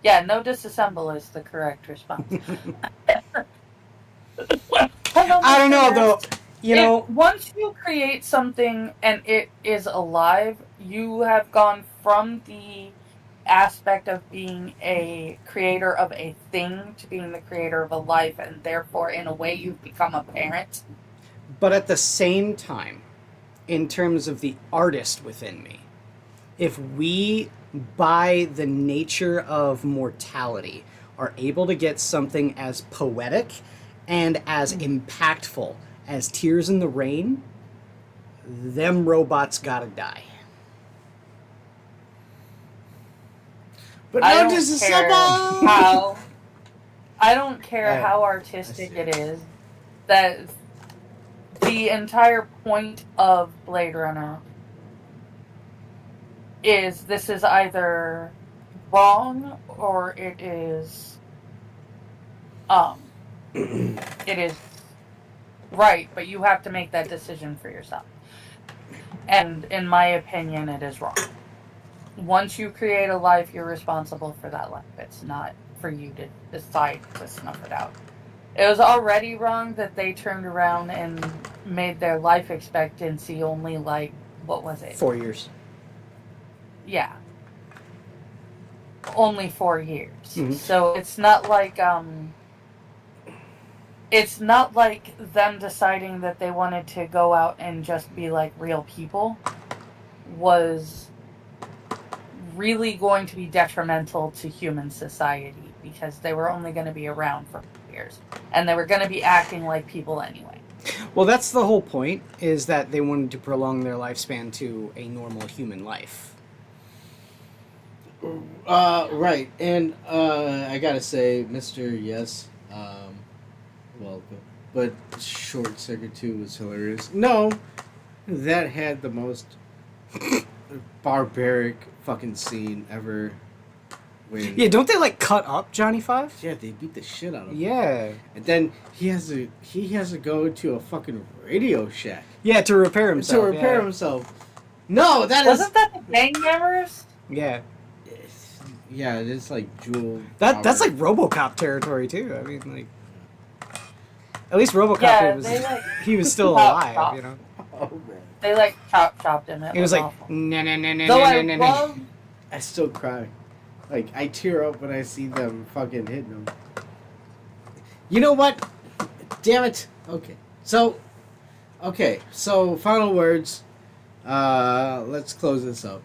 yeah, no disassemble is the correct response. I don't know though. Once you create something and it is alive, you have gone from the aspect of being a creator of a thing to being the creator of a life, and therefore, in a way, you've become a parent. But at the same time, in terms of the artist within me, if we, by the nature of mortality, are able to get something as poetic and as impactful as Tears in the Rain, them robots gotta die. But I no don't care disassemble. how. I don't care Right. how artistic it is. That the entire point of Blade Runner is this is either wrong or it is it is right, but you have to make that decision for yourself. And in my opinion, it is wrong. Once you create a life, you're responsible for that life. It's not for you to decide to snuff it out. It was already wrong that they turned around and made their life expectancy only what was it? 4 years. Yeah. Only 4 years. Mhm. So it's not like them deciding that they wanted to go out and just be like real people was really going to be detrimental to human society because they were only going to be around for years and they were going to be acting like people anyway. Well, that's the whole point, is that they wanted to prolong their lifespan to a normal human life. Right, and I gotta say, Mr. Yes, welcome. But Short Circuit 2 was hilarious. No, that had the most barbaric fucking scene ever. When Yeah, don't they cut up Johnny Five? yeah, they beat the shit out of him. Yeah. And then he has to go to a fucking Radio Shack Yeah, to repair himself. to repair yeah. himself. No, that is Wasn't that the gang members? Yeah. yeah, it's like Jewel. That's Robert. RoboCop territory too. I mean, at least RoboCop Yeah, was they he was still Chop, alive. Oh man, They chopped him. He was like, awful. no, no, no, no, Though no, I no, no. love I still cry. Like I tear up when I see them fucking hitting him. You know what? Damn it. Okay. So final words. Let's close this up.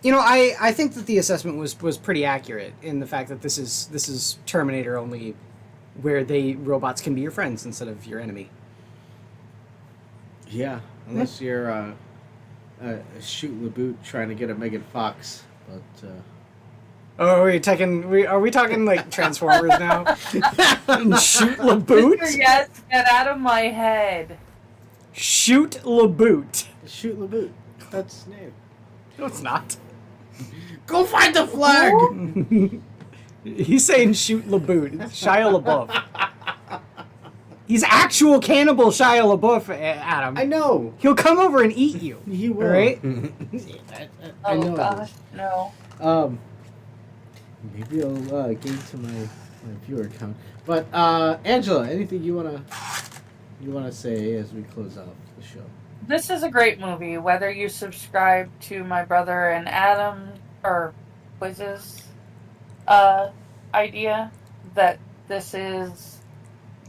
I think that the assessment was pretty accurate in the fact that this is Terminator only, where robots can be your friends instead of your enemy. Yeah, unless you're a shoot Laboot trying to get a Megan Fox, but. Oh, are we talking like Transformers now? And shoot LaBoot? Yes, get out of my head. Shoot LaBoot. Shoot Laboot. That's his name. No, it's not. Go find the flag! He's saying shoot LaBoot. It's Shia LaBeouf. He's actual cannibal Shia LaBeouf, Adam. I know. He'll come over and eat you. He will. Right? I Oh know gosh, no. Maybe I'll get into my viewer count. But Angela, anything you wanna say as we close out the show? This is a great movie. Whether you subscribe to my brother and Adam or Quiz's idea that this is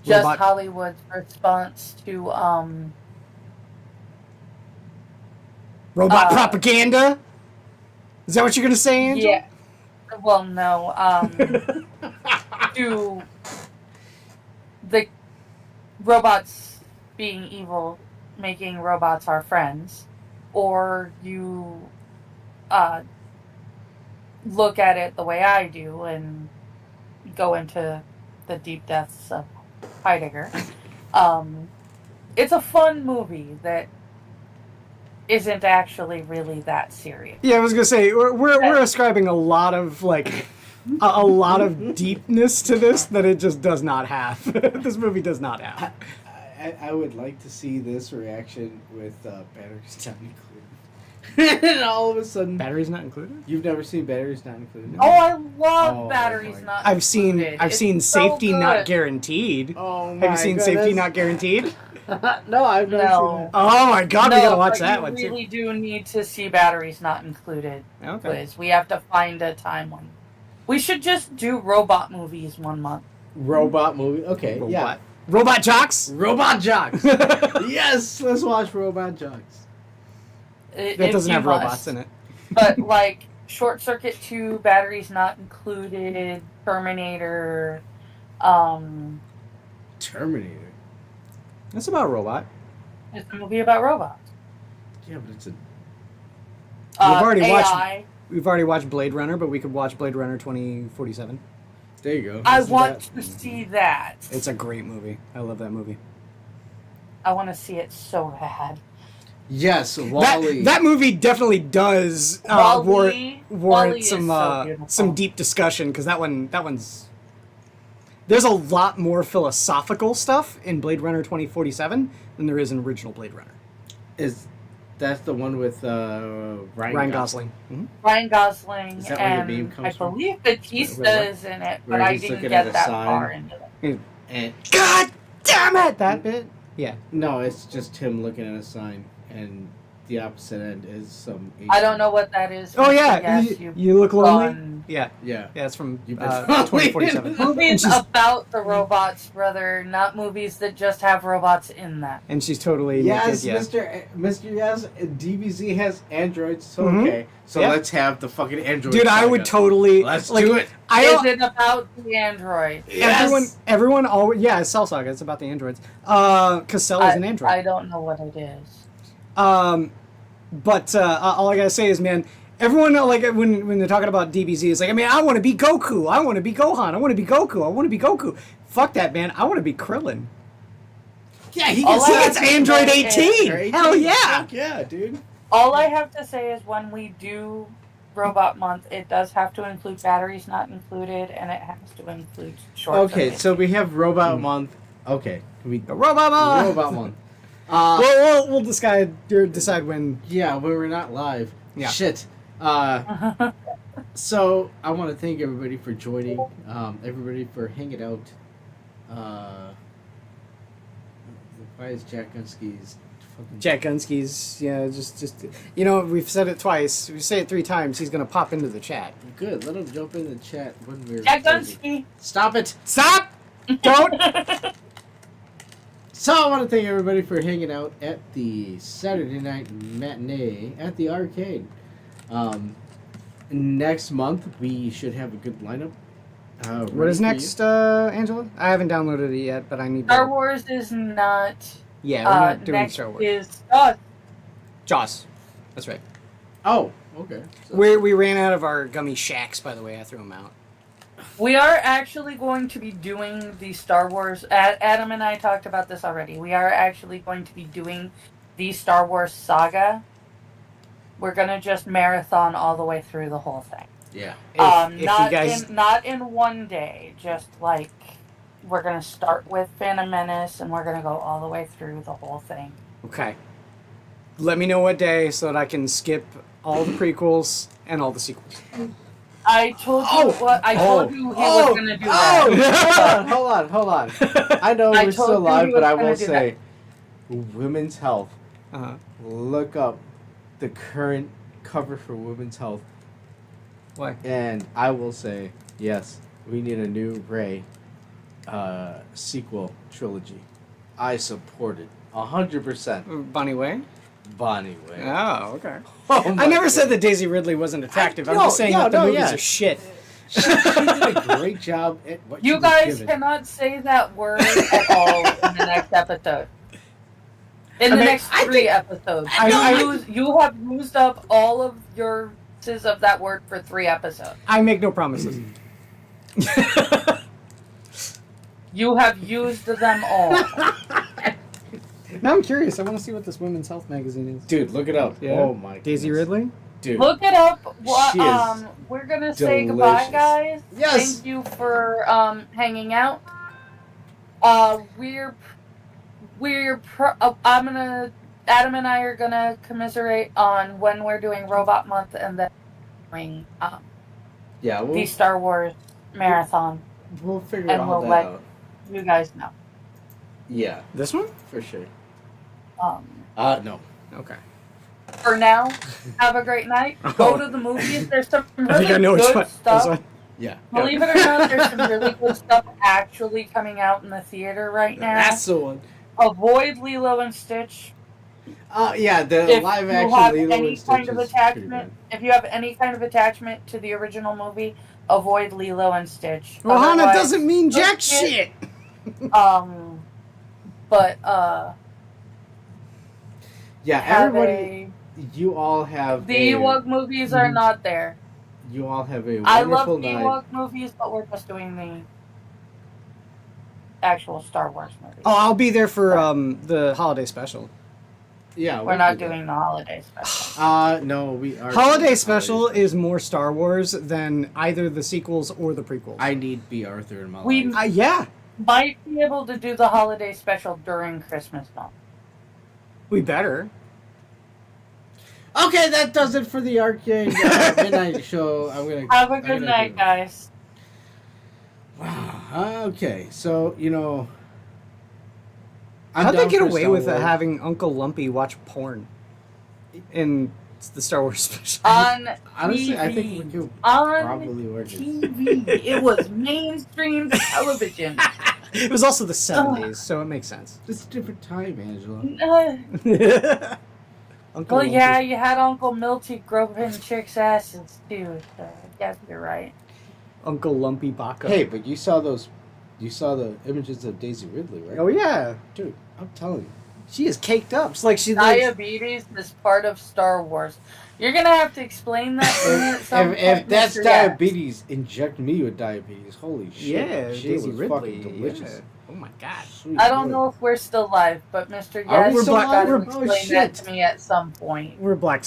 just Robot. Hollywood's response to Robot propaganda? Is that what you're gonna say, Angel? yeah. Well, no. To the robots being evil, making robots our friends, or you look at it the way I do and go into the deep depths of Heidegger. It's a fun movie that isn't actually really that serious. Yeah, I was gonna say we're ascribing a lot of like a lot of deepness to this that it just does not have. This movie does not have. I would like to see this reaction with batteries not included. And all of a sudden, Batteries not included. you've never seen batteries not included? Oh, I love Oh, batteries my- not. I've seen It's safety so not good. guaranteed. Oh my Have you seen safety goodness. not guaranteed? No, I've never No. seen that. Oh my god, we No, gotta watch but that you one really do need to see batteries not included. too. Okay. Please, we have to find a time when. We should just do robot movies one month. Robot movie. Okay, yeah. Robot jocks. Robot Jocks. Yes, let's watch Robot Jocks. That doesn't have robots in it. But like Short Circuit 2, batteries not included, Terminator, Terminator. It's about a robot. it's a movie about robots. Yeah, but it's a. We've already AI. We've already watched Blade Runner, but we could watch Blade Runner 2047. There you go. I Isn't want that- to see that. It's a great movie. I love that movie. I want to see it so bad. Yes, Wally. That movie definitely does Wall-E warrant is some so beautiful. some deep discussion because that one's there's a lot more philosophical stuff in Blade Runner 2047 than there is in original Blade Runner. Is that's the one with Ryan Gosling. Mhm. Ryan Gosling Is that where the and meme comes I from? believe Batista Wait, what? is in it, Where but I he's didn't looking get at a that sign. far into it. And God damn it! That bit. Yeah. no, it's just him looking at a sign, and the opposite end is some. I don't know what that is. Oh yeah. Yes, You look lonely. gone. Yeah. Yeah. Yeah. It's from You've been 2047. Movies she's- about the robots, brother, not movies that just have robots in them. And she's totally Yes, naked. Yeah. Mr. Yes, DBZ has androids, so Mhm. okay. So Yeah. let's have the fucking android. Dude, I would totally. Let's like, do it. I Is don't. it about the android? Everyone always. Yeah, it's Cell Saga. It's about the androids. Because Cell is an android. I don't know what it is. But all I gotta say is, man, everyone like when they're talking about DBZ, it's like, I mean, I want to be Goku, I want to be Gohan, I want to be Goku, I want to be Goku. Fuck that, man. I want to be Krillin. Yeah, he All gets, I He have gets to Android say 18. Android Hell 18. yeah. Fuck yeah, dude. All I have to say is when we do Robot Month, it does have to include batteries not included, and it has to include short Okay, circuit. so we have Robot Month. Okay, we Robot Mom. Robot Month. We'll decide when. Yeah, when we're not live. Yeah. Shit. So I want to thank everybody for joining. Everybody for hanging out. Why is Jack Gunsky's fucking Jack Gunsky's, yeah, just we've said it twice. We say it 3 times. He's gonna pop into the chat. good? Let him jump in the chat when we're Jack closing. Dunsky. Stop it. Stop! Don't. So I want to thank everybody for hanging out at the Saturday night matinee at the arcade. Next month we should have a good lineup. What ready is for you. next, Angela? I haven't downloaded it yet, but I need. Star Wars is not. Yeah, we're not doing next Star Wars. is Jaws. That's right. Oh, okay. So- We ran out of our gummy shacks, by the way. I threw them out. We are actually going to be doing the Star Wars. Adam and I talked about this already. We are actually going to be doing the Star Wars saga. We're gonna just marathon all the way through the whole thing. Yeah. If Not you guys, not in one day. Just like we're gonna start with Phantom Menace and we're gonna go all the way through the whole thing. okay, let me know what day so that I can skip all the prequels and all the sequels. I told you Oh! what I told you he Oh! was gonna do that. Hold on. I know I we're told still you live, he but was I gonna will do say, Women's Health. Uh-huh. Look up the current cover for Women's Health, Why? and I will say, yes, we need a new Rey sequel trilogy. I support it 100%. BahneWeh? BahneWeh. Oh, okay. Oh I my never said God. that Daisy Ridley wasn't attractive. I'm No, just saying yeah, that the no, movies yeah. are shit. She did a great job at what she You was guys given. cannot say that word at all in the next episode. In the next 3 episodes. You have used up all of your uses of that word for 3 episodes. I make no promises. You have used them all. Now I'm curious. I want to see what this Women's Health magazine is. Dude, look it up. Yeah. Oh my Daisy goodness. Ridley? Dude. Look it up. She is We're gonna say goodbye, delicious. guys. Yes. Thank you for hanging out. Adam and I are gonna commiserate on when we're doing Robot Month and then doing Yeah, the Star Wars marathon. we'll figure and all we'll that let- out. You guys know. Yeah, This one? for sure. No. Okay. For now, have a great night. Go to the movies. There's some I really think I know which good one. stuff. This one. Yeah. Believe it or not, there's some really good stuff actually coming out in the theater right now. That's the one. Avoid Lilo and Stitch. Yeah, the If live you action have Lilo any and Stitch kind of is pretty attachment, if you have any kind of attachment to the original movie, avoid Lilo and Stitch. Rohana Otherwise, doesn't mean jack look it- shit. But Yeah, have everybody, you all have the a, Ewok movies are not there. you all have a I love wonderful the night. Ewok movies, but we're just doing the actual Star Wars movies. Oh, I'll be there for the holiday special. Yeah, We're not doing the holiday special. No, we are. Holiday special is more Star Wars than either the sequels or the prequels. I need B. Arthur in my We- life. Yeah, Might be able to do the holiday special during Christmas month. we better. Okay, that does it for the Arcade Midnight Show. Have a good night, guys. Wow. Okay, so How'd they down get for away Star with Wars. having Uncle Lumpy watch porn in the Star Wars special? On Honestly, TV. I think we could on probably work it. TV. It was mainstream television. It was also the 70s, so it makes sense. It's a different time, Angela. Uncle Well, Lumpy. yeah, you had Uncle Milty groping chicks' asses too. So I guess you're right. Uncle Lumpy Baka. Hey, but you saw the images of Daisy Ridley, right? Oh yeah, Dude, I'm telling you. she is caked up. It's like she's like, Diabetes is part of Star Wars. You're gonna have to explain that to me at some point. If that's Mr. Yes. diabetes, inject me with diabetes. Holy shit. yeah, she Daisy was Ridley. fucking delicious. Yeah. Oh my god. Sweet I don't boy. know if we're still live, but Mr. Are Yes, we you still got live? to Oh, explain shit. that to me at some point. We're black